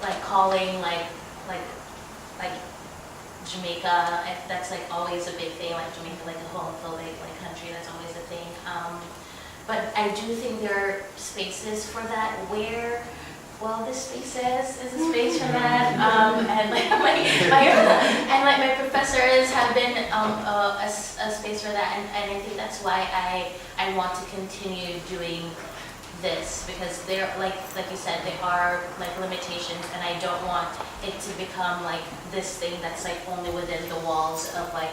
like calling like Jamaica? That's like always a big thing. Like Jamaica, like a homophobic like country. That's always a thing. But I do think there are spaces for that where. Well, this space is a space for that, and my professors have been a space for that, and I think that's why I want to continue doing this, because there, like you said, there are like limitations, and I don't want it to become like this thing that's like only within the walls of like,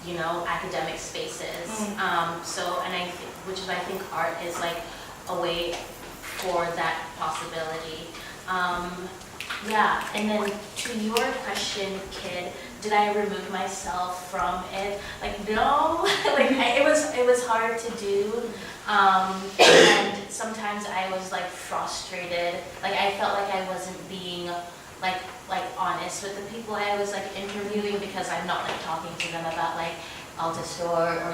you know, academic spaces. So, and which is I think art is like a way for that possibility. Yeah, and then to your question, Kid, did I remove myself from it? Like, no, like it was hard to do, and sometimes I was like frustrated. Like I felt like I wasn't being like honest with the people I was like interviewing, because I'm not like talking to them about like Altasor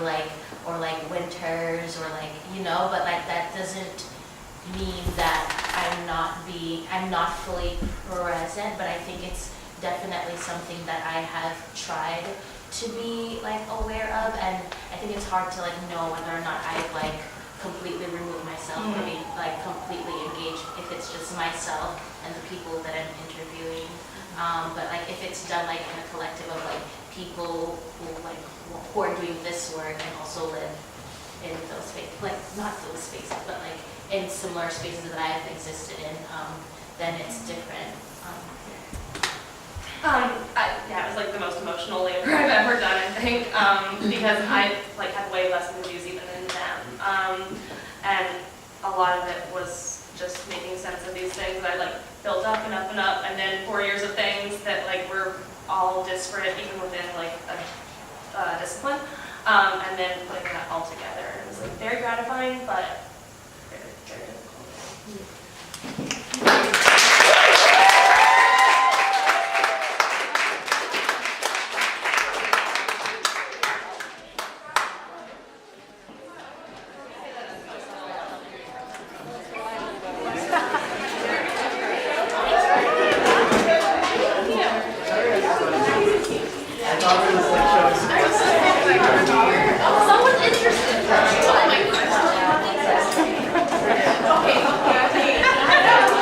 or like winters or like, you know, but like that doesn't mean that I'm not fully present, but I think it's definitely something that I have tried to be like aware of, and I think it's hard to like know whether or not I've like completely removed myself or be like completely engaged if it's just myself and the people that I'm interviewing. But like if it's done like in a collective of like people who are doing this work and also live in those spaces, like not those spaces, but like in similar spaces that I've existed in, then it's different. Yeah, it was like the most emotional labor I've ever done, I think, because I like had way less interviews even than them, and a lot of it was just making sense of these things that I like built up and up and up, and then 4 years of things that like were all disparate even within like a discipline, and then putting that all together. It was like very gratifying, but very, very difficult. Someone's interested. Oh my goodness. Okay.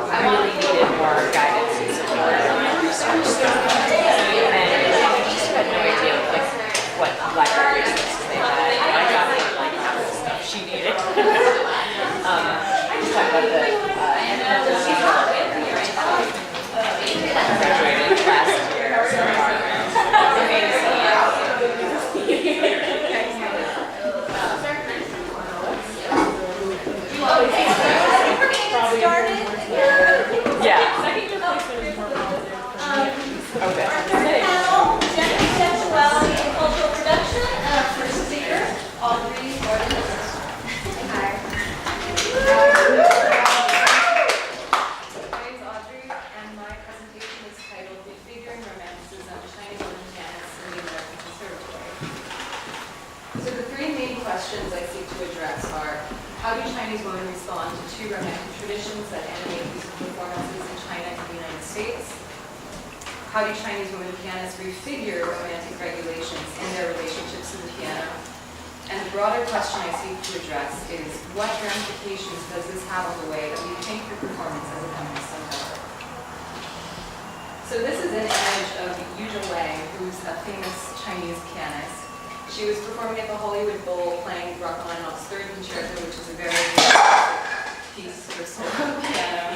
I really needed more guidance and support in my research stuff. And I just had no idea like what library resources they had. And I got like half the stuff she needed. Just talk about the graduated last year. Yeah. Okay. Panel, gender, sexuality, and cultural production, and our first speaker, Audrey Gordon. Hi. My name is Audrey, and my presentation is titled Refiguring Romanticism, Chinese Women Pianists in the American Conservatory. So the three main questions I seek to address are, how do Chinese women respond to two romantic traditions that animate musical performances in China and the United States? How do Chinese women pianists refigure romantic regulations in their relationships to the piano? And the broader question I seek to address is, what ramifications does this have on the way that we think of performance as a feminist endeavor? So this is an image of Yu Wang, who's a famous Chinese pianist. She was performing at the Hollywood Bowl playing Rachmaninoff's Third Concerto, which is a very piece for solo piano.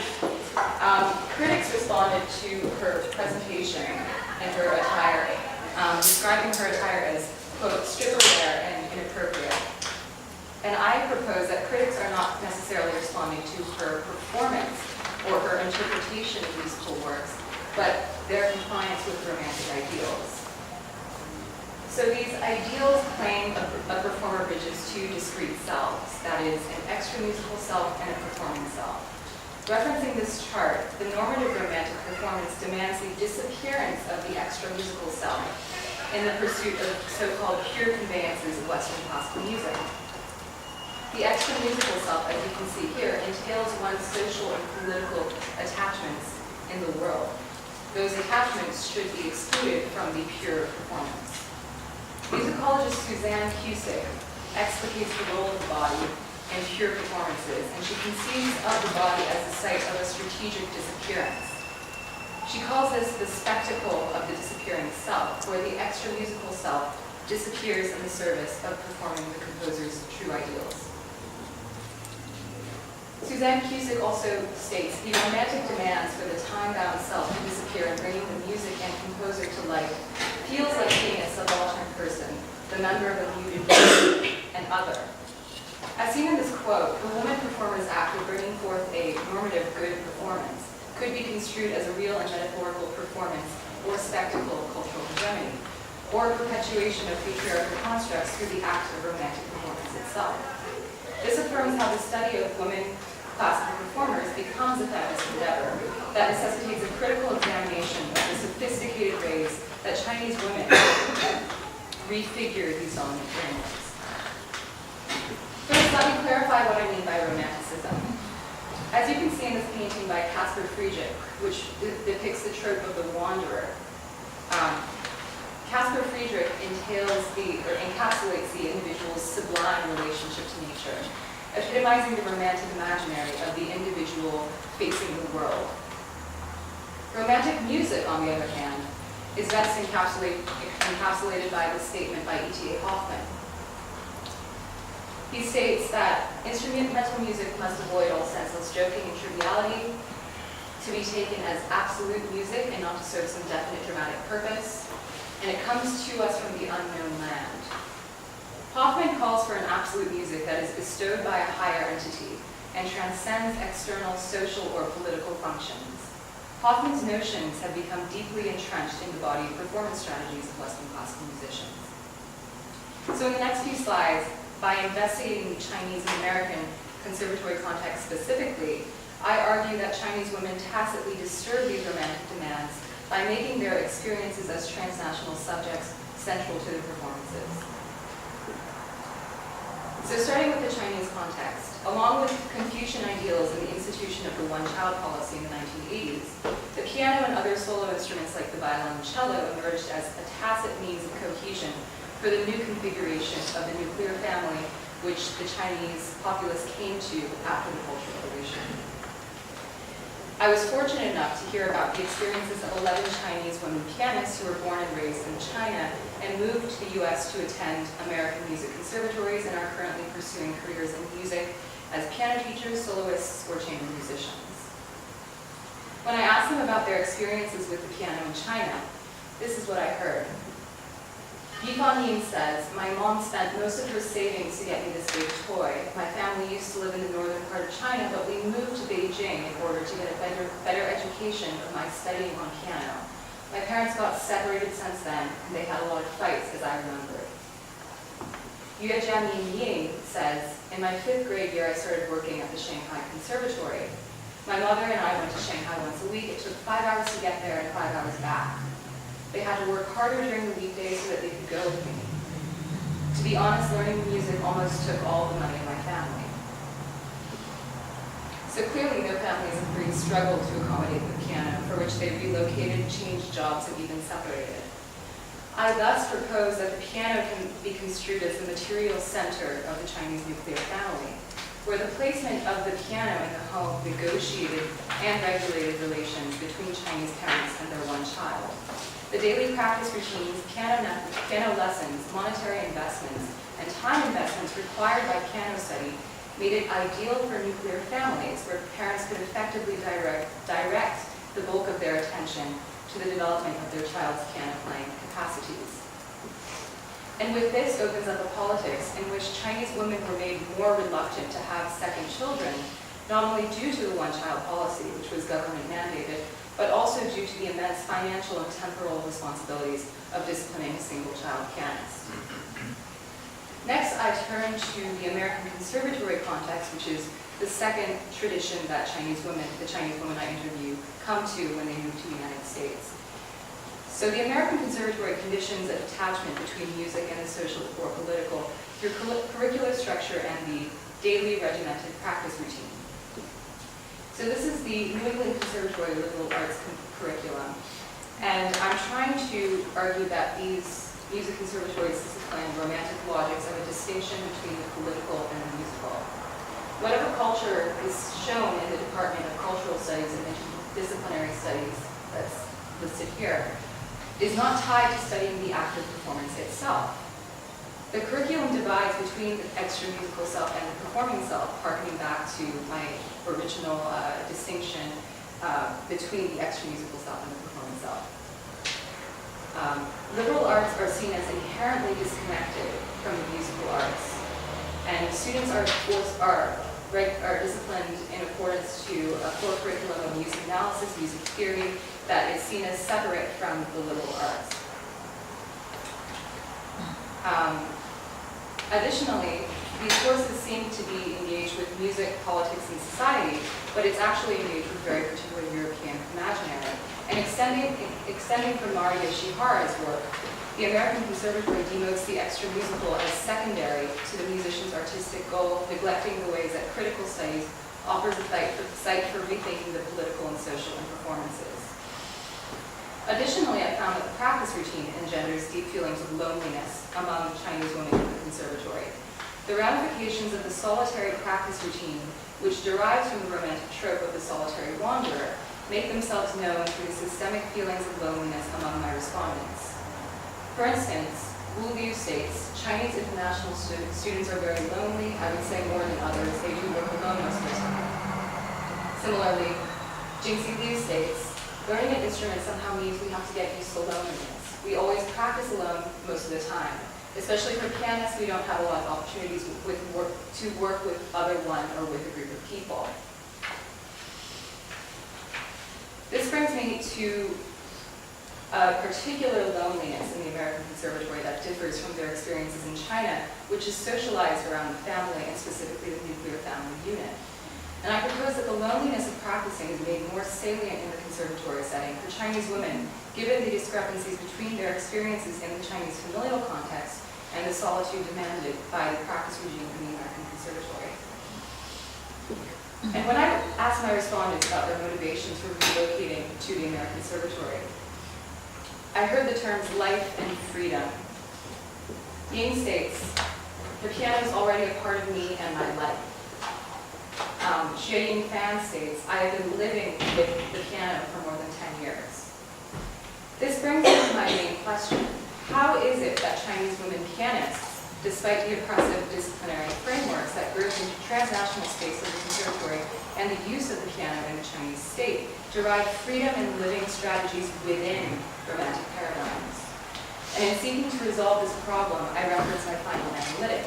Critics responded to her presentation and her attire, describing her attire as, quote, stripper-wear and inappropriate. And I propose that critics are not necessarily responding to her performance or her interpretation of musical works, but their compliance with romantic ideals. So these ideals claim a performer bridges two discrete selves, that is, an extra-musical self and a performing self. Referencing this chart, the normative romantic performance demands the disappearance of the extra-musical self in the pursuit of so-called pure conveyances of Western classical music. The extra-musical self, as you can see here, entails one's social and political attachments in the world. Those attachments should be excluded from the pure performance. Musicologist Suzanne Cusick explicates the role of the body in pure performances, and she conceives of the body as the site of a strategic disappearance. She calls this the spectacle of the disappearing self, where the extra-musical self disappears in the service of performing the composer's true ideals. Suzanne Cusick also states the romantic demands for the time-bound self to disappear and bringing the music and composer to life feels like being a subaltern person, the member of a muted group, and other. As seen in this quote, the woman performer's act of bringing forth a normative good performance could be construed as a real and metaphorical performance or spectacle of cultural hegemony, or a perpetuation of patriarchal constructs through the act of romantic performance itself. This affirms how the study of women classical performers becomes a feminist endeavor that necessitates a critical examination of the sophisticated ways that Chinese women refigure these dominant frameworks. First, let me clarify what I mean by romanticism. As you can see in this painting by Caspar Friedrich, which depicts the trope of the wanderer, Caspar Friedrich encapsulates the individual's sublime relationship to nature, epitomizing the romantic imaginary of the individual facing the world. Romantic music, on the other hand, is best encapsulated by the statement by E.T.A. Hoffman. He states that instrumental music must avoid all senseless joking and triviality, to be taken as absolute music and not to serve some definite dramatic purpose, and it comes to us from the unknown land. Hoffman calls for an absolute music that is bestowed by a higher entity and transcends external social or political functions. Hoffman's notions have become deeply entrenched in the body of performance strategies of Western classical musicians. So in the next few slides, by investigating the Chinese and American conservatory context specifically, I argue that Chinese women tacitly disturb these romantic demands by making their experiences as transnational subjects central to their performances. So starting with the Chinese context, along with Confucian ideals and the institution of the one-child policy in the 1980s, the piano and other solo instruments like the violin and cello emerged as a tacit means of cohesion for the new configuration of the nuclear family which the Chinese populace came to after the Cultural Revolution. I was fortunate enough to hear about the experiences of 11 Chinese women pianists who were born and raised in China and moved to the US to attend American music conservatories and are currently pursuing careers in music as piano teachers, soloists, or chamber musicians. When I asked them about their experiences with the piano in China, this is what I heard. Yifan Yin says, "My mom spent most of her savings to get me this big toy. My family used to live in the northern part of China, but we moved to Beijing in order to get a better education of my studying on piano. My parents got separated since then, and they had a lot of fights, as I remember." Yue Jiamin Ying says, "In my 5th grade year, I started working at the Shanghai Conservatory. My mother and I went to Shanghai once a week. It took 5 hours to get there and 5 hours back. They had to work harder during the weekdays so that they could go with me. To be honest, learning music almost took all the money in my family." So clearly, no families in Korea struggled to accommodate the piano, for which they relocated, changed jobs, and even separated. I thus propose that the piano can be construed as the material center of the Chinese nuclear family, where the placement of the piano in the home negotiated and regulated relations between Chinese parents and their one child. The daily practice routines, piano lessons, monetary investments, and time investments required by piano study made it ideal for nuclear families where parents could effectively direct the bulk of their attention to the development of their child's piano playing capacities. And with this opens up a politics in which Chinese women were made more reluctant to have second children, not only due to the one-child policy, which was government mandated, but also due to the immense financial and temporal responsibilities of disciplining a single-child pianist. Next, I turn to the American Conservatory context, which is the second tradition that the Chinese women I interview, come to when they move to the United States. So the American Conservatory conditions an attachment between music and the social or political through curricular structure and the daily regimented practice routine. So this is the New England Conservatory Liberal Arts Curriculum. And I'm trying to argue that these music conservatories discipline romantic logics of a distinction between the political and the musical. Whatever culture is shown in the Department of Cultural Studies and Interdisciplinary Studies that's listed here is not tied to studying the active performance itself. The curriculum divides between the extra-musical self and the performing self, harkening back to my original distinction between the extra-musical self and the performing self. Liberal arts are seen as inherently disconnected from the musical arts, and students are disciplined in accordance to a core curriculum of music analysis, music theory, that is seen as separate from the liberal arts. Additionally, these courses seem to be engaged with music, politics, and society, but it's actually engaged with very particular European imaginary. And extending from Mari Yoshihara's work, the American Conservatory demotes the extra musical as secondary to the musician's artistic goal, neglecting the ways that critical studies offers a site for rethinking the political and social and performances. Additionally, I found that the practice routine engenders deep feelings of loneliness among Chinese women in the conservatory. The ramifications of the solitary practice routine, which derives from the romantic trope of the solitary wanderer, make themselves known through the systemic feelings of loneliness among my respondents. For instance, Wu Liu states, Chinese international students are very lonely, I would say more than others, they do work alone most of the time. Similarly, Jingxi Liu states, learning an instrument somehow means we have to get used to loneliness. We always practice alone most of the time. Especially for pianists, we don't have a lot of opportunities to work with other one or with a group of people. This brings me to a particular loneliness in the American Conservatory that differs from their experiences in China, which is socialized around the family and specifically the nuclear family unit. And I propose that the loneliness of practicing is made more salient in the conservatory setting for Chinese women, given the discrepancies between their experiences in the Chinese familial context and the solitude demanded by the practice regime in the American Conservatory. And when I asked my respondents about their motivations for relocating to the American Conservatory, I heard the terms life and freedom. Ying states, "The piano is already a part of me and my life." Xie Ying Fan states, "I have been living with the piano for more than 10 years." This brings me to my main question. How is it that Chinese women pianists, despite the oppressive disciplinary frameworks that group into transnational space of the conservatory and the use of the piano in the Chinese state, derive freedom in living strategies within romantic paradigms? And in seeking to resolve this problem, I reference my final analytic.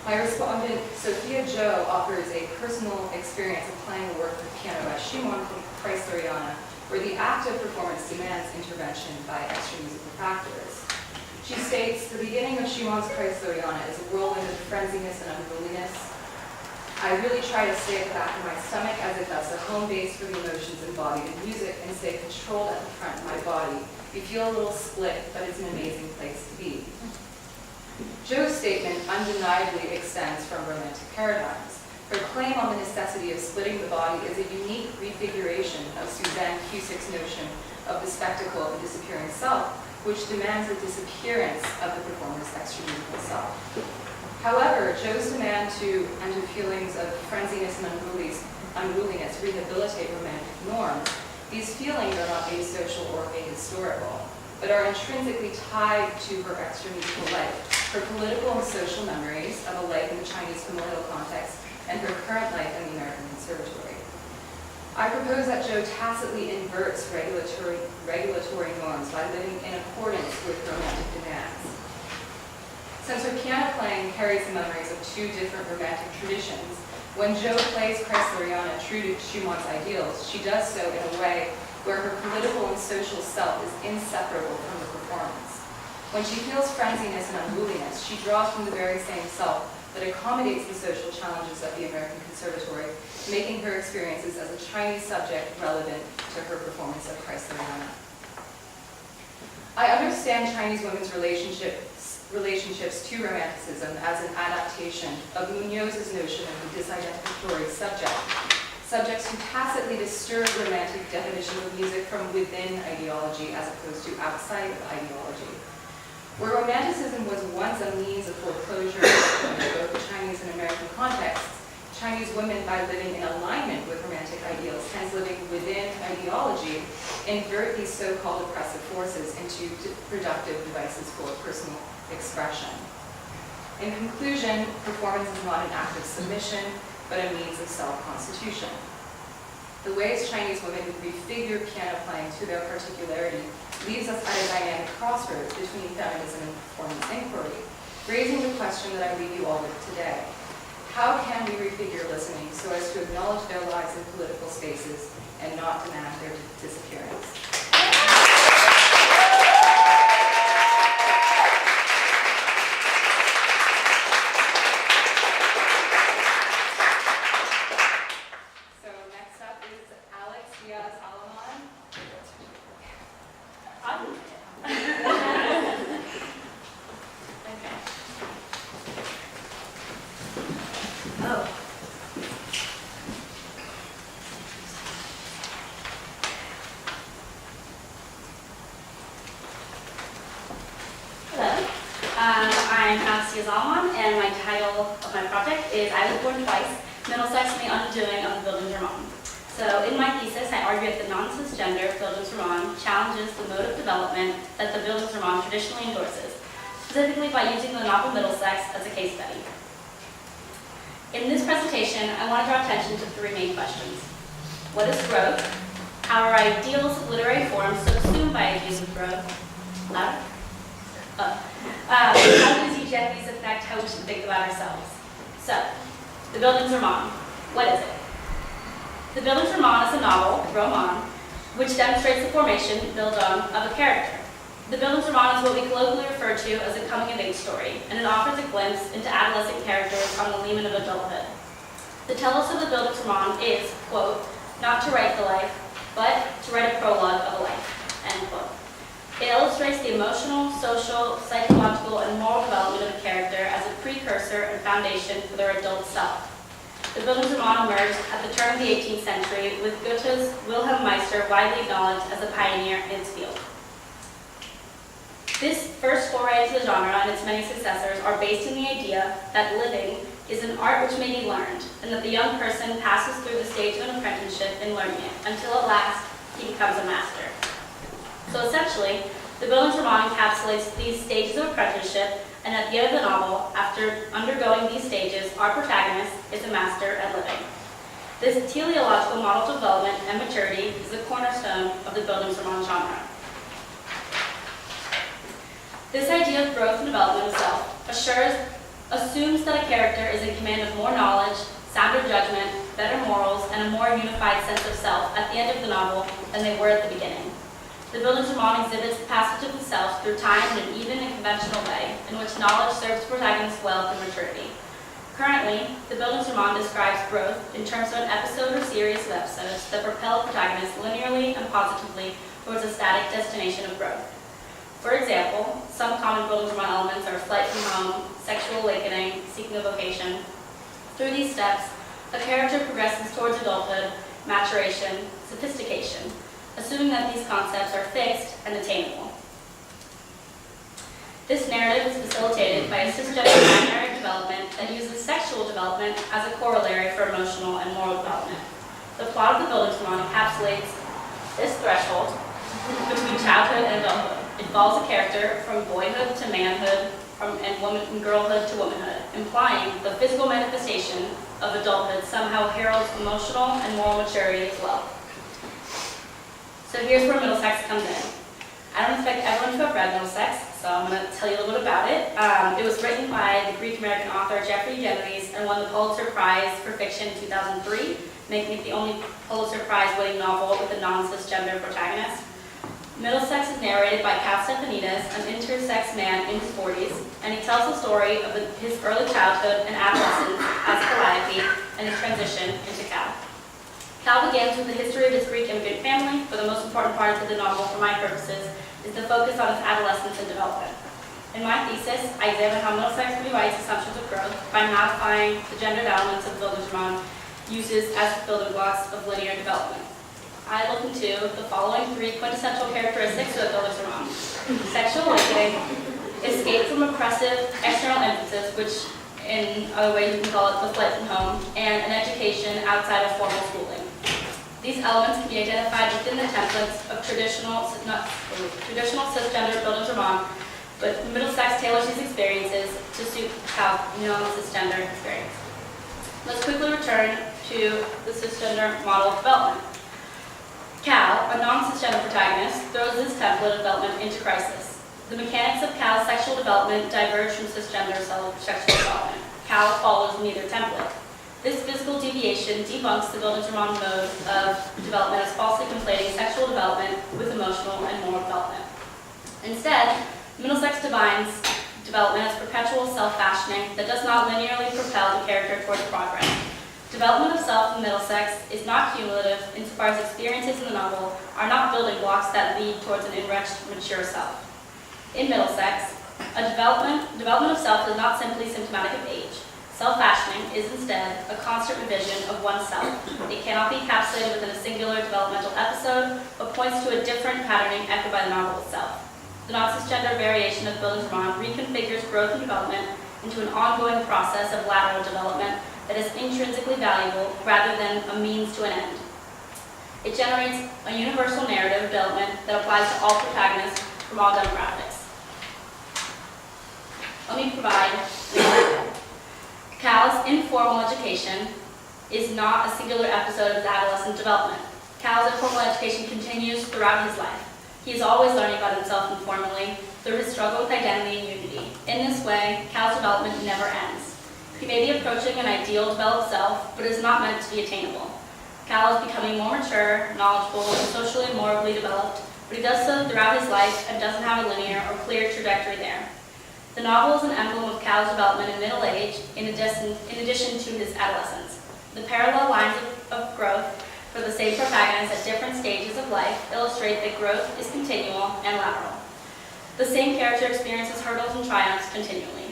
My respondent, Sophia Zhou, offers a personal experience of playing the work for piano by Shimon Kreisleriana, where the active performance demands intervention by extra musical factors. She states, "The beginning of Shimon's Kreisleriana is a whirlwind of frenziness and unruliness. I really try to stay at the back of my stomach as if that's the home base for the emotions embodied in music and stay controlled at the front of my body. You feel a little split, but it's an amazing place to be." Zhou's statement undeniably extends from romantic paradigms. Her claim on the necessity of splitting the body is a unique refiguration of Suzanne Cusick's notion of the spectacle of the disappearing self, which demands the disappearance of the performer's extra-musical self. However, Zhou's demand to enter feelings of frenziness and unruliness rehabilitate romantic norms. These feelings are not asocial or ahistorical, but are intrinsically tied to her extra-musical life, her political and social memories of a life in the Chinese familial context, and her current life in the American Conservatory. I propose that Zhou tacitly inverts regulatory norms by living in accordance with romantic demands. Since her piano playing carries the memories of two different romantic traditions, when Zhou plays Kreisleriana true to Schumann's ideals, she does so in a way where her political and social self is inseparable from the performance. When she feels frenziness and unruliness, she draws from the very same self that accommodates the social challenges of the American Conservatory, making her experiences as a Chinese subject relevant to her performance of Kreisleriana. I understand Chinese women's relationships to romanticism as an adaptation of Munoz's notion of the disidentificatory subject, subjects who tacitly disturb romantic definition of music from within ideology as opposed to outside of ideology. Where romanticism was once a means of foreclosure in both the Chinese and American contexts, Chinese women, by living in alignment with romantic ideals, hence living within ideology, invert these so-called oppressive forces into productive devices for personal expression. In conclusion, performance is not an act of submission, but a means of self-constitution. The ways Chinese women refigure piano playing to their particularity leaves us at a dynamic crossroads between feminism and performance inquiry, raising the question that I leave you all with today. How can we refigure listening so as to acknowledge their lives in political spaces and not demand their disappearance? So next up is Alex Diaz-Alaman. Oh. Hello, I'm Anastasia Zalman, and my title of my project is I Was Born Twice, Middlesex and the Undoing of the Bildungsroman. So in my thesis, I argue that the non-cisgender Bildungsroman challenges the mode of development that the Bildungsroman traditionally endorses, specifically by using the novel Middlesex as a case study. In this presentation, I want to draw attention to three main questions. What is growth? How are ideals of literary forms subsumed by ideas of growth? Louder? How does eugenics affect how we should think about ourselves? So, the Bildungsroman. What is it? The Bildungsroman is a novel, roman, which demonstrates the formation, bildung, of a character. The Bildungsroman is what we colloquially refer to as a coming-of-age story, and it offers a glimpse into adolescent characters on the limen of adulthood. The telos of the Bildungsroman is, quote, not to write the life, but to write a prologue of a life, end quote. It illustrates the emotional, social, psychological, and moral development of a character as a precursor and foundation for their adult self. The Bildungsroman emerged at the turn of the 18th century with Goethe's Wilhelm Meister widely acknowledged as a pioneer in its field. This first foray into the genre and its many successors are based in the idea that living is an art which may be learned, and that the young person passes through the stage of an apprenticeship in learning it, until at last he becomes a master. So essentially, the Bildungsroman roman encapsulates these stages of apprenticeship, and at the end of the novel, after undergoing these stages, our protagonist is a master at living. This teleological model development and maturity is the cornerstone of the Bildungsroman genre. This idea of growth and development of self assumes that a character is in command of more knowledge, sounder judgment, better morals, and a more unified sense of self at the end of the novel than they were at the beginning. The Bildungsroman exhibits the passage of the self through time in an even and conventional way, in which knowledge serves the protagonist well through maturity. Currently, the Bildungsroman describes growth in terms of an episode or series of episodes that propel the protagonist linearly and positively towards a static destination of growth. For example, some common Bildungsroman elements are flight from home, sexual awakening, seeking a vocation. Through these steps, a character progresses towards adulthood, maturation, sophistication, assuming that these concepts are fixed and attainable. This narrative is facilitated by a cisgender binary development that uses sexual development as a corollary for emotional and moral development. The plot of the Bildungsroman encapsulates this threshold between childhood and adulthood. It follows a character from boyhood to manhood, and girlhood to womanhood, implying the physical manifestation of adulthood somehow heralds emotional and moral maturity as well. So here's where Middlesex comes in. I don't expect everyone to have read Middlesex, so I'm going to tell you a little bit about it. It was written by the Greek-American author Jeffrey Genovese and won the Pulitzer Prize for Fiction in 2003, making it the only Pulitzer Prize-winning novel with a non-cisgender protagonist. Middlesex is narrated by Cal Stephanides, an intersex man in his 40s, and he tells the story of his early childhood and adolescence as Calliope and his transition into Cal. Cal begins with the history of his Greek immigrant family, but the most important part of the novel, for my purposes, is the focus on his adolescence and development. In my thesis, I examine how Middlesex rewrites assumptions of growth by modifying the gendered elements of Bildungsroman uses as building blocks of linear development. I look into the following three quintessential characteristics of the Bildungsroman: sexual awakening, escape from oppressive external influences, which in other ways you can call it the flight from home, and an education outside of formal schooling. These elements can be identified within the templates of traditional cisgender Bildungsroman, but Middlesex tailors these experiences to suit Cal's non-cisgender experience. Let's quickly return to the cisgender model of development. Cal, a non-cisgender protagonist, throws this template of development into crisis. The mechanics of Cal's sexual development diverge from cisgender sexual development. Cal follows neither template. This physical deviation debunks the Bildungsroman mode of development as falsely conflating sexual development with emotional and moral development. Instead, Middlesex defines development as perpetual self-fashioning that does not linearly propel the character towards progress. Development of self in Middlesex is not cumulative insofar as experiences in the novel are not building blocks that lead towards an enriched, mature self. In Middlesex, a development of self is not simply symptomatic of age. Self-fashioning is instead a constant revision of oneself. It cannot be encapsulated within a singular developmental episode, but points to a different patterning echoed by the novel itself. The non-cisgender variation of Bildungsroman reconfigures growth and development into an ongoing process of lateral development that is intrinsically valuable rather than a means to an end. It generates a universal narrative of development that applies to all protagonists from all demographics. Let me provide an example. Cal's informal education is not a singular episode of his adolescent development. Cal's informal education continues throughout his life. He is always learning about himself informally through his struggle with identity and unity. In this way, Cal's development never ends. He may be approaching an ideal developed self, but is not meant to be attainable. Cal is becoming more mature, knowledgeable, and socially and morally developed, but he does so throughout his life and doesn't have a linear or clear trajectory there. The novel is an emblem of Cal's development in middle age, in addition to his adolescence. The parallel lines of growth for the same protagonist at different stages of life illustrate that growth is continual and lateral. The same character experiences hurdles and triumphs continually.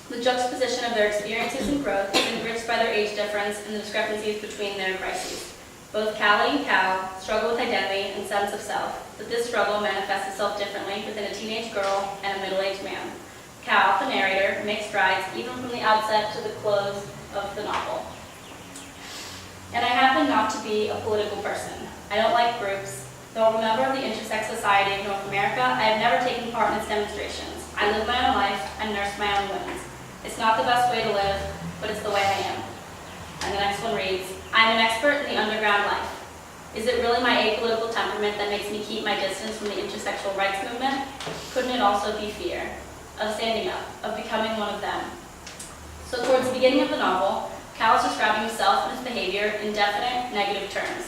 The juxtaposition of their experiences and growth is enriched by their age difference and the discrepancies between their crises. Both Callie and Cal struggle with identity and sense of self, but this struggle manifests itself differently within a teenage girl and a middle-aged man. Cal, the narrator, makes strides even from the outset to the close of the novel. And I happen not to be a political person. I don't like groups. Though a member of the Intersex Society of North America, I have never taken part in its demonstrations. I live my own life and nurse my own wounds. It's not the best way to live, but it's the way I am. And the next one reads, I'm an expert in the underground life. Is it really my apolitical temperament that makes me keep my distance from the intersexual rights movement? Couldn't it also be fear of standing up, of becoming one of them? So towards the beginning of the novel, Cal is describing himself and his behavior in definite, negative terms.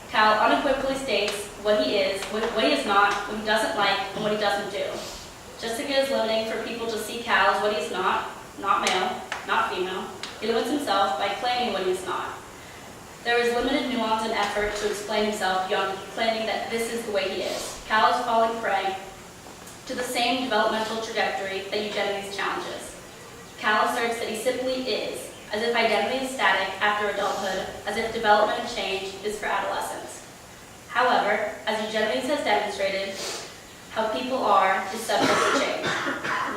Cal unequivocally states what he is, what he is not, what he doesn't like, and what he doesn't do. Jessica is limiting for people to see Cal as what he's not male, not female. He limits himself by claiming what he is not. There is limited nuance and effort to explain himself beyond claiming that this is the way he is. Cal is falling prey to the same developmental trajectory that Eugenides challenges. Cal asserts that he simply is, as if identity is static after adulthood, as if development and change is for adolescence. However, as Eugenides has demonstrated, how people are is subject to change.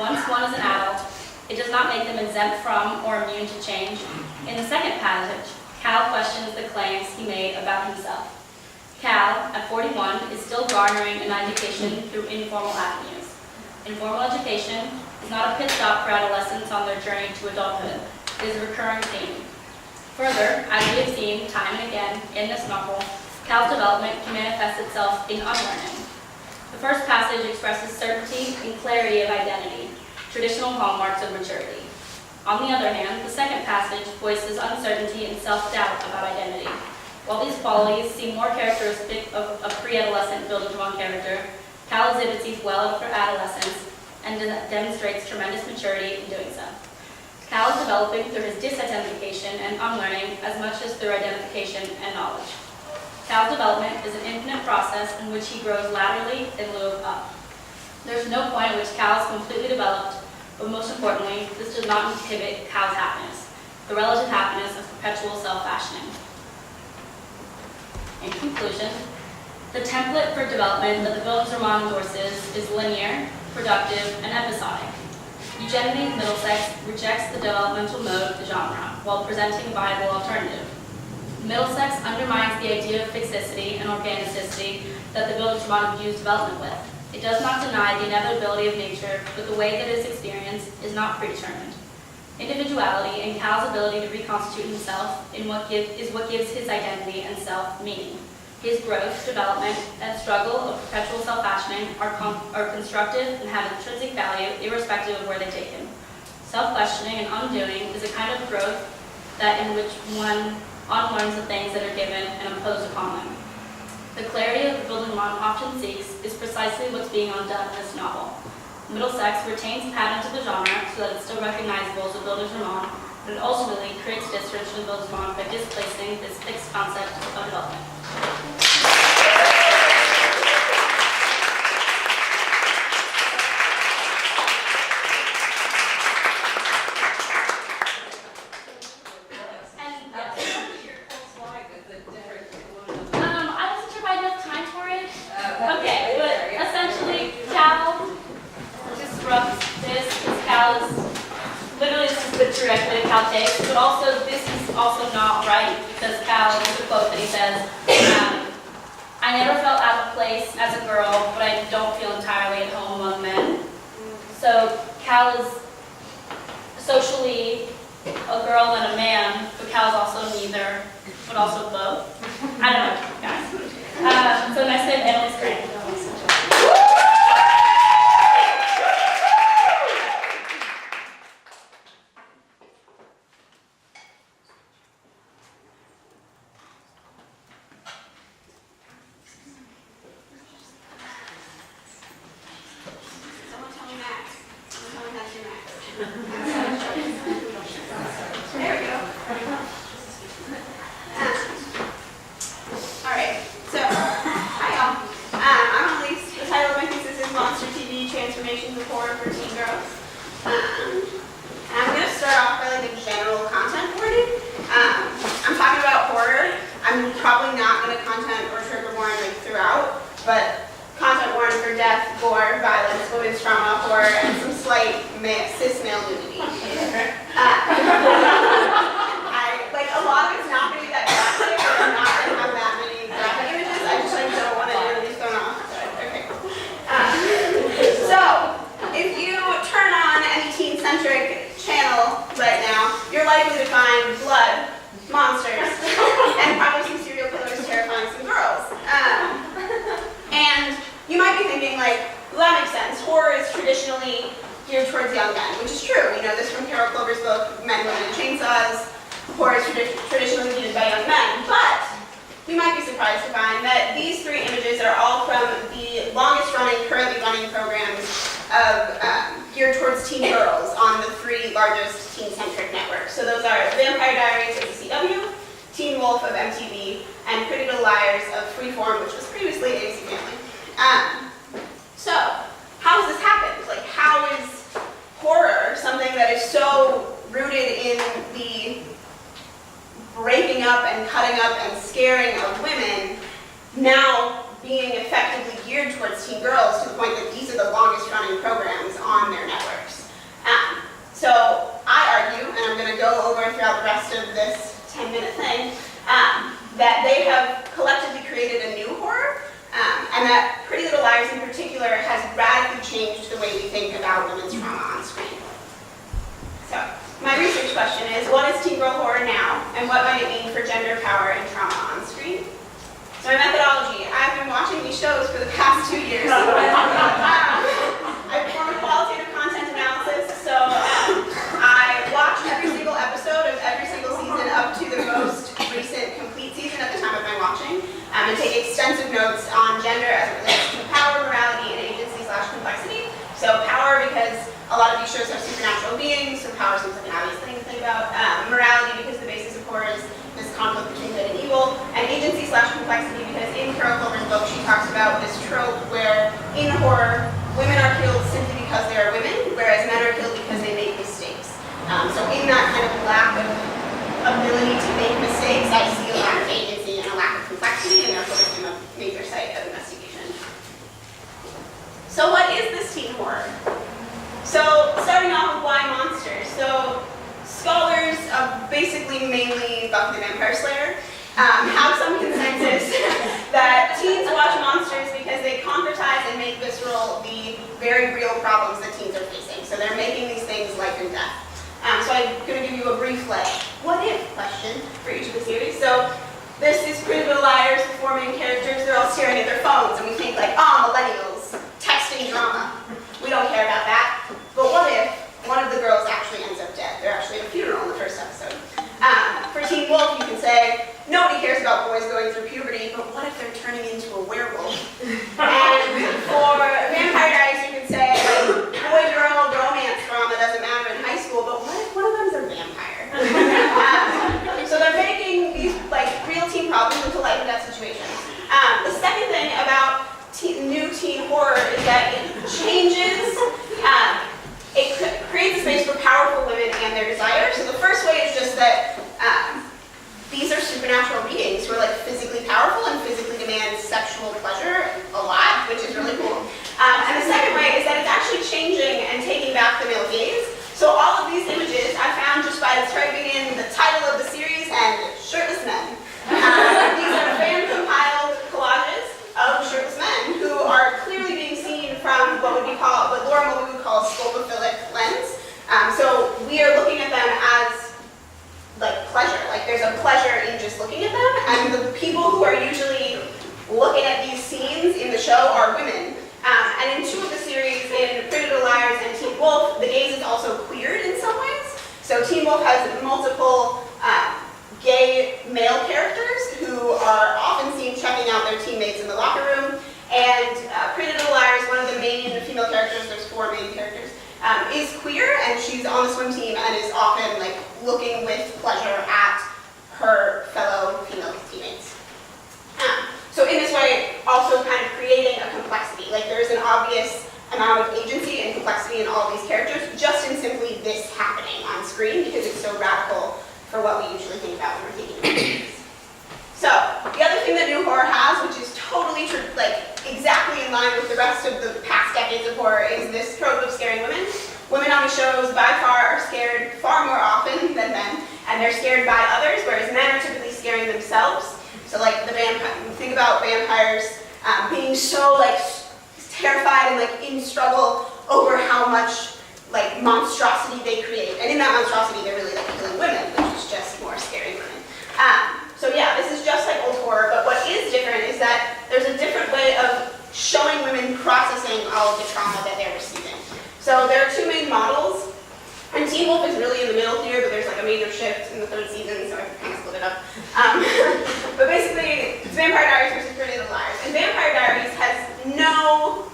Once one is an adult, it does not make them exempt from or immune to change. In the second passage, Cal questions the claims he made about himself. Cal, at 41, is still garnering an education through informal avenues. Informal education is not a pit stop for adolescents on their journey to adulthood. It is a recurring theme. Further, as we have seen time and again in this novel, Cal's development can manifest itself in unlearning. The first passage expresses certainty and clarity of identity, traditional hallmarks of maturity. On the other hand, the second passage voices uncertainty and self-doubt about identity. While these qualities seem more characteristic of a pre-adolescent Bildungsroman character, Cal exhibits these well after adolescence and demonstrates tremendous maturity in doing so. Cal is developing through his disidentification and unlearning as much as through identification and knowledge. Cal's development is an infinite process in which he grows laterally in lieu of up. There's no point at which Cal is completely developed, but most importantly, this does not inhibit Cal's happiness, the relative happiness of perpetual self-fashioning. In conclusion, the template for development that the Bildungsroman endorses is linear, productive, and episodic. Eugenides Middlesex rejects the developmental mode of the genre, while presenting a viable alternative. Middlesex undermines the idea of fixicity and organicity that the Bildungsroman views development with. It does not deny the inevitability of nature, but the way that it is experienced is not predetermined. Individuality and Cal's ability to reconstitute himself is what gives his identity and self meaning. His growth, development, and struggle of perpetual self-fashioning are constructive and have intrinsic value irrespective of where they take him. Self-questioning and undoing is a kind of growth in which one unlearns the things that are given and imposed upon them. The clarity that the Bildungsroman often seeks is precisely what's being undone in this novel. Middlesex retains patterns of the genre so that it's still recognizable as a Bildungsroman, but it ultimately creates distance from the Bildungsroman by displacing this fixed concept of development. But also, this is also not right, because Cal, there's a quote that he says, I never felt out of place as a girl, but I don't feel entirely at home among men. So Cal is socially a girl and a man, but Cal is also neither, but also both. I don't know, guys. So next we have Emily's grant. find blood, monsters, and probably some serial killers terrifying some girls. And you might be thinking, like, well, that makes sense. Horror is traditionally geared towards young men, which is true. We know this from Carol Clover's book, Men, Women, and Chainsaws. Horror is traditionally viewed by young men, but you might be surprised to find that these three images are all from the longest running, currently running programs of geared towards teen girls on the three largest teen-centric networks. So those are Vampire Diaries of the CW, Teen Wolf of MTV, and Pretty Little Liars of Freeform, which was previously ABC Family. So, how has this happened? Like, how is horror, something that is so rooted in the breaking up and cutting up and scaring of women, now being effectively geared towards teen girls to the point that these are the longest running programs on their networks? So, I argue, and I'm going to go over throughout the rest of this 10-minute thing, that they have collectively created a new horror, and that Pretty Little Liars in particular has radically changed the way we think about women's trauma on screen. So, my research question is, what is teen girl horror now, and what might it mean for gender, power, and trauma on screen? So my methodology, I've been watching these shows for the past 2 years. I perform a qualitative content analysis, so I watch every single episode of every single season up to the most recent complete season at the time of my watching, and take extensive notes on gender as it relates to power, morality, and agency/complexity. So power, because a lot of these shows have supernatural beings, so power seems like an obvious thing to think about. Morality, because the basis of horror is this conflict between good and evil. And agency/complexity, because in Carol Clover's book, she talks about this trope where in horror, women are killed simply because they are women, whereas men are killed because they make mistakes. So in that kind of lack of ability to make mistakes, I see a lack of agency and a lack of complexity, and therefore became a major site of investigation. So what is this teen horror? So starting off with why monsters. So scholars, basically mainly Buffy the Vampire Slayer, have some consensus that teens watch monsters because they concretize and make visceral the very real problems that teens are facing. So they're making these things life and death. So I'm going to give you a brief, like, what if question for each of the series. So this is Pretty Little Liars, the four main characters. They're all staring at their phones, and we think like, oh, millennials, texting drama. We don't care about that. But what if one of the girls actually ends up dead? They're actually at a funeral in the first episode. For Teen Wolf, you can say, nobody cares about boys going through puberty, but what if they're turning into a werewolf? And for Vampire Diaries, you can say, like, boy-girl romance drama doesn't matter in high school, but what if one of them's a vampire? So they're making these like real teen problems into life and death situations. The second thing about new teen horror is that it changes, it creates a space for powerful women and their desires. So the first way is just that these are supernatural beings who are like physically powerful and physically demand sexual pleasure a lot, which is really cool. And the second way is that it's actually changing and taking back the male gaze. So all of these images I found just by typing in the title of the series and shirtless men. These are fan-compiled collages of shirtless men who are clearly being seen from what Laura and what we would call a scopophilic lens. So we are looking at them as like pleasure, like there's a pleasure in just looking at them, and the people who are usually looking at these scenes in the show are women. And in two of the series, in Pretty Little Liars and Teen Wolf, the gaze is also queered in some ways. So Teen Wolf has multiple gay male characters who are often seen checking out their teammates in the locker room. And Pretty Little Liars, one of the main female characters, there's four main characters, is queer, and she's on the swim team and is often like looking with pleasure at her fellow female teammates. So in this way, also kind of creating a complexity. Like there's an obvious amount of agency and complexity in all these characters, just in simply this happening on screen, because it's so radical for what we usually think about when we're thinking about movies. So the other thing that new horror has, which is totally exactly in line with the rest of the past decades of horror, is this trope of scaring women. Women on the shows by far are scared far more often than men, and they're scared by others, whereas men are typically scaring themselves. So like think about vampires being so like terrified and like in struggle over how much like monstrosity they create. And in that monstrosity, they're really like killing women, which is just So yeah, this is just like old horror, but what is different is that there's a different way of showing women processing all of the trauma that they're receiving. So there are two main models, and Teen Wolf is really in the middle here, but there's like a major shift in the third season, so I kind of split it up. But basically, it's Vampire Diaries versus Pretty Little Liars. And Vampire Diaries has no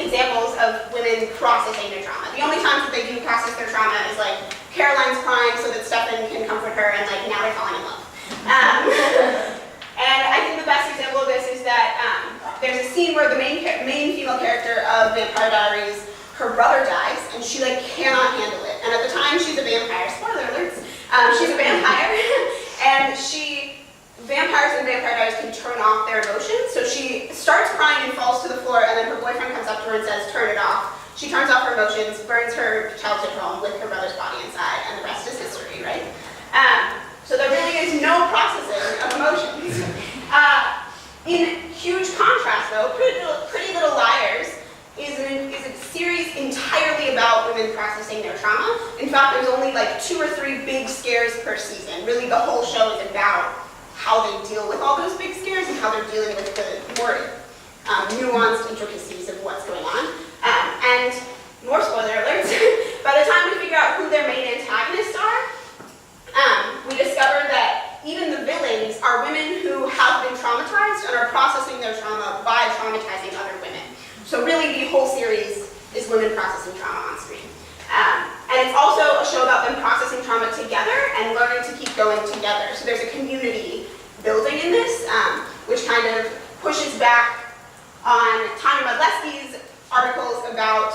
examples of women processing their trauma. The only times that they do process their trauma is like Caroline's crying so that Stefan can comfort her, and like now they're falling in love. And I think the best example of this is that there's a scene where the main female character of Vampire Diaries, her brother dies, and she like cannot handle it. And at the time, she's a vampire. Spoiler alerts. She's a vampire, and vampires in Vampire Diaries can turn off their emotions. So she starts crying and falls to the floor, and then her boyfriend comes up to her and says, "Turn it off." She turns off her emotions, burns her childhood home with her brother's body inside, and the rest is history, right? So there really is no processing of emotions. In huge contrast, though, Pretty Little Liars is a series entirely about women processing their trauma. In fact, there's only like 2 or 3 big scares per season. Really, the whole show is about how they deal with all those big scares and how they're dealing with the more nuanced intricacies of what's going on. And more spoiler alerts, by the time we figure out who their main antagonists are, we discover that even the villains are women who have been traumatized and are processing their trauma by traumatizing other women. So really the whole series is women processing trauma on screen. And it's also a show about them processing trauma together and learning to keep going together. So there's a community building in this, which kind of pushes back on Tanya Modleski's articles about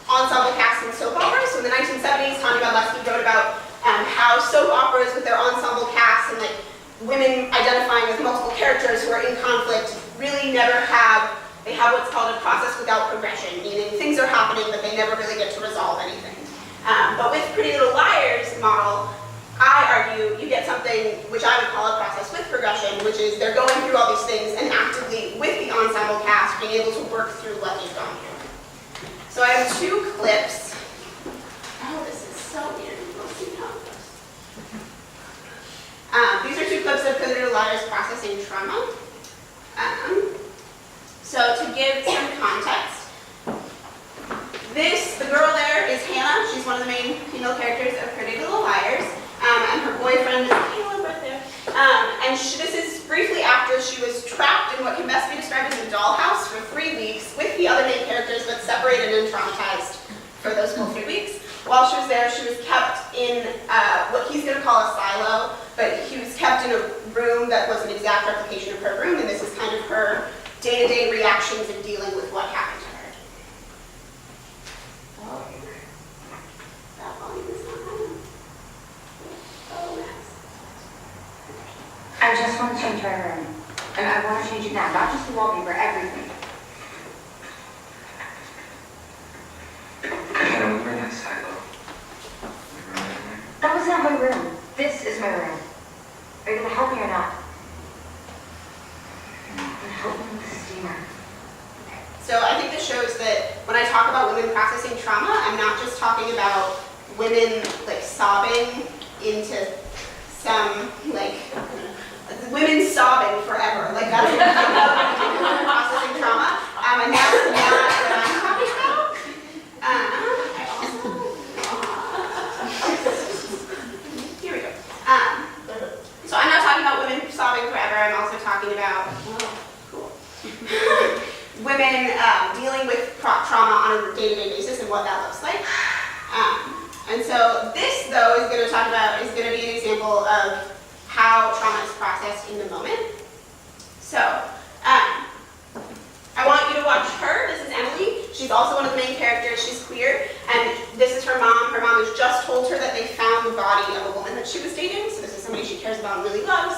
ensemble casts in soap operas. So in the 1970s, Tanya Modleski wrote about how soap operas with their ensemble casts and like women identifying with multiple characters who are in conflict really never have, they have what's called a process without progression, meaning things are happening but they never really get to resolve anything. But with Pretty Little Liars model, I argue you get something which I would call a process with progression, which is they're going through all these things and actively, with the ensemble cast, being able to work through what they've gone through. So I have 2 clips. Oh, this is so weird. Let's see how it goes. These are 2 clips of Pretty Little Liars processing trauma. So to give some context, the girl there is Hannah. She's one of the main female characters of Pretty Little Liars. And her boyfriend is Caleb right there. This is briefly after she was trapped in what can best be described as a dollhouse for 3 weeks with the other main characters, but separated and traumatized for those full 3 weeks. While she was there, she was kept in what he's going to call a silo, but he was kept in a room that was an exact replication of her room, and this is kind of her day-to-day reactions in dealing with what happened to her. Oh, that volume is not on. Oh, yes. I just want to change my room. And I want to change it now, not just the wallpaper, everything. Hannah, we were in that silo. That was not my room. This is my room. Are you going to help me or not? Help me with the steamer. So I think this shows that when I talk about women processing trauma, I'm not just talking about women like sobbing into some like women sobbing forever. Like that's what I'm talking about processing trauma. And that's not what I'm talking about. Here we go. So I'm not talking about women sobbing forever. I'm also talking about women dealing with trauma on a day-to-day basis and what that looks like. And so this, though, is going to be an example of how trauma is processed in the moment. So I want you to watch her. This is Emily. She's also one of the main characters. She's queer, and this is her mom. Her mom has just told her that they found the body of a woman that she was dating. So this is somebody she cares about and really loves.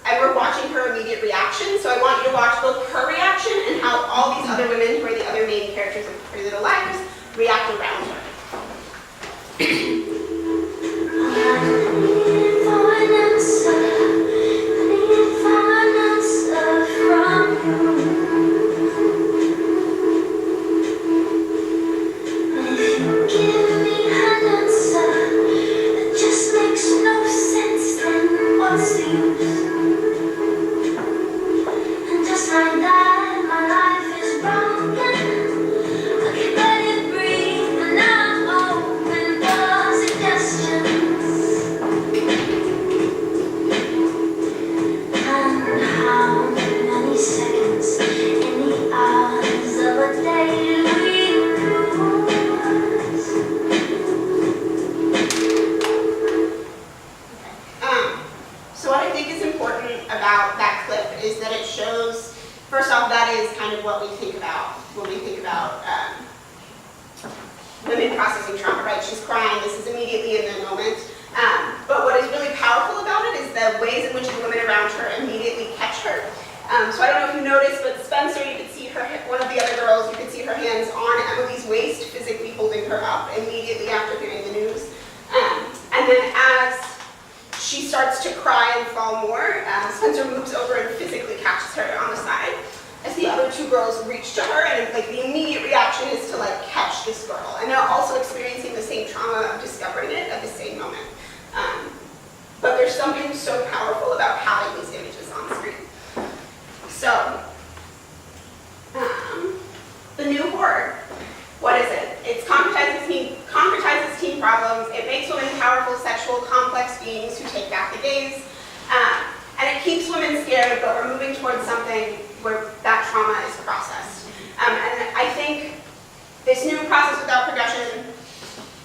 And we're watching her immediate reaction, so I want you to watch both her reaction and how all these other women, who are the other main characters of Pretty Little Liars, react around her. Give me an answer that just makes no sense So what I think is important about that clip is that it shows, first off, that is kind of what we think about when we think about women processing trauma, right? She's crying, this is immediately in the moment. But what is really powerful about it is the ways in which the women around her immediately catch her. So I don't know if you noticed, but Spencer, you could see her, one of the other girls, you could see her hands on Emily's waist, physically holding her up immediately after hearing the news. And then as she starts to cry and fall more, Spencer moves over and physically catches her on the side as the other two girls reach to her, and like the immediate reaction is to like catch this girl. And they're also experiencing the same trauma of discovering it at the same moment. But there's something so powerful about having these images on screen. So, the new horror. What is it? It concretizes teen problems. It makes women powerful, sexual, complex beings who take back the gaze. And it keeps women scared, but we're moving towards something where that trauma is processed. And I think this new process without progression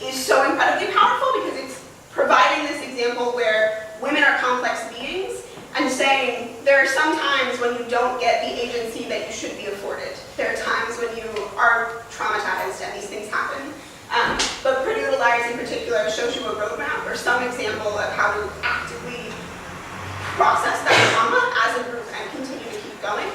is so incredibly powerful because it's providing this example where women are complex beings and saying there are some times when you don't get the agency that you should be afforded. There are times when you are traumatized and these things happen. But Pretty Little Liars in particular shows you a roadmap or some example of how to actively process that trauma as a group and continue to keep going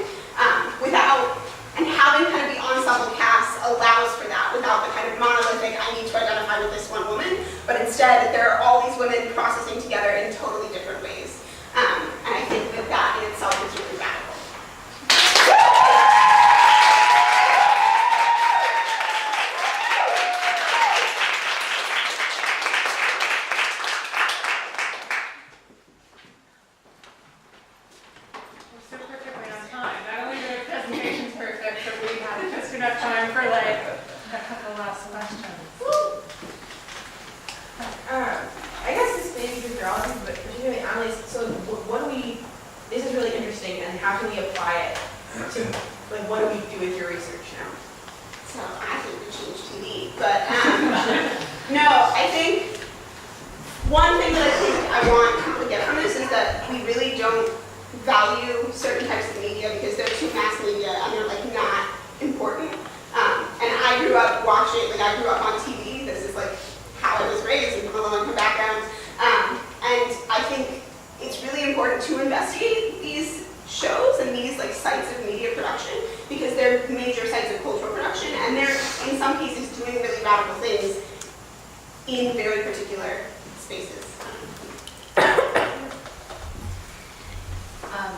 and having kind of the ensemble cast allows for that without the kind of monolithic, I need to identify with this one woman, but instead there are all these women processing together in totally different ways. And I think that that in itself is really radical. We're so perfectly on time. Not only were the presentations perfect, but we had just enough time for like a couple last questions. I guess this may be good for all of you, but particularly Annalise, so what do we, this is really interesting, and how can we apply it to, like, what do we do with your research now? So I think we change TV, but no, I think one thing that I think I want people to get from this is that we really don't value certain types of media because they're too mass media and they're like not important. And I grew up watching, like I grew up on TV. This is like how I was raised in low-income backgrounds. And I think it's really important to investigate these shows and these like sites of media production because they're major sites of cultural production and they're in some cases doing really radical things in very particular spaces.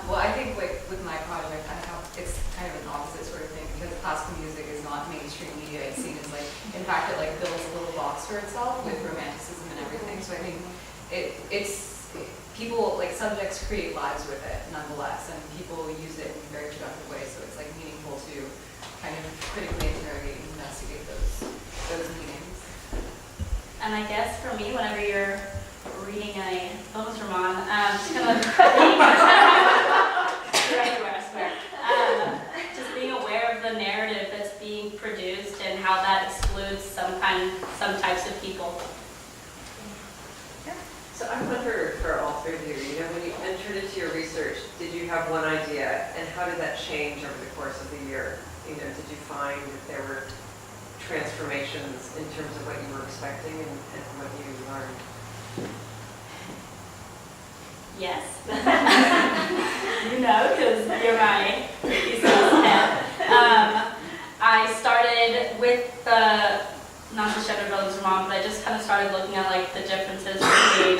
Well, I think with my project, it's kind of an opposite sort of thing because classical music is not mainstream media. It's seen as like, in fact, it like builds a little box for itself with romanticism and everything. So I think it's people, like subjects create lives with it nonetheless, and people use it in very productive ways. So it's like meaningful to kind of critically interrogate and investigate those meanings. And I guess for me, whenever you're reading a bonus roman, just kind of just being aware of the narrative that's being produced and how that excludes some types of people. So I wonder for all three of you, when you entered into your research, did you have one idea, and how did that change over the course of the year? Did you find that there were transformations in terms of what you were expecting and what you learned? Yes. You know, because you're my thesis head. I started with the non-cisgender villains roman, but I just kind of started looking at like the differences between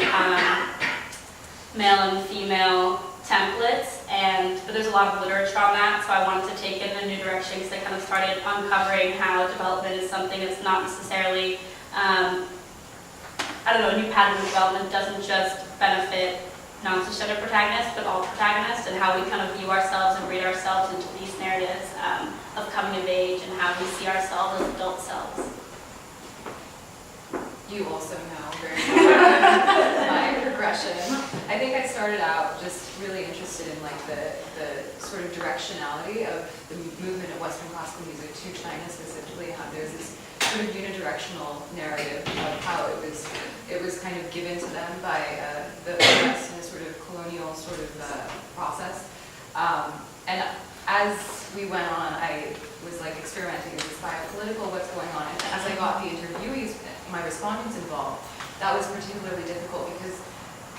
male and female templates, but there's a lot of literature on that, so I wanted to take it in a new direction because I kind of started uncovering how development is something that's not necessarily, a new pattern of development doesn't just benefit non-cisgender protagonists, but all protagonists, and how we kind of view ourselves and read ourselves into these narratives of coming of age and how we see ourselves as adult selves. You also know very introduction. I think I started out just really interested in like the sort of directionality of the movement of Western classical music to China specifically, how there's this sort of unidirectional narrative of how it was kind of given to them by the US in a sort of colonial sort of process. And as we went on, I was like experimenting with this biopolitical, what's going on. And as I got the interviewees, my respondents involved, that was particularly difficult because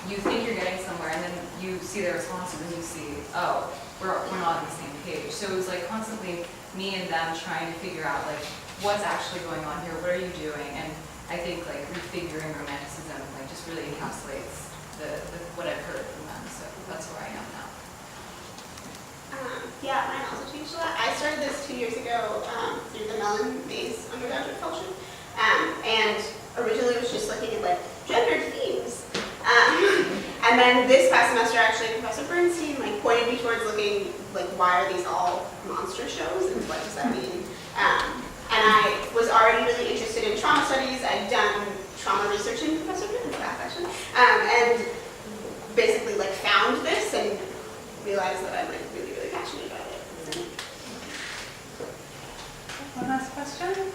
you think you're getting somewhere and then you see their responses and you see, oh, we're not on the same page. So it was like constantly me and them trying to figure out like what's actually going on here, what are you doing? And I think like refiguring romanticism like just really encapsulates what I've heard from them. So that's where I am now. Yeah, mine also changed a lot. I started this 2 years ago through the Mellon Mays undergraduate fellowship, and originally was just looking at like gendered themes. And then this past semester, actually, Professor Bernstein like pointed me towards looking like why are these all monster shows and what does that mean? And I was already really interested in trauma studies. I'd done trauma research in Professor Britton's class actually, and basically like found this and realized that I'm like really passionate about it. One last question?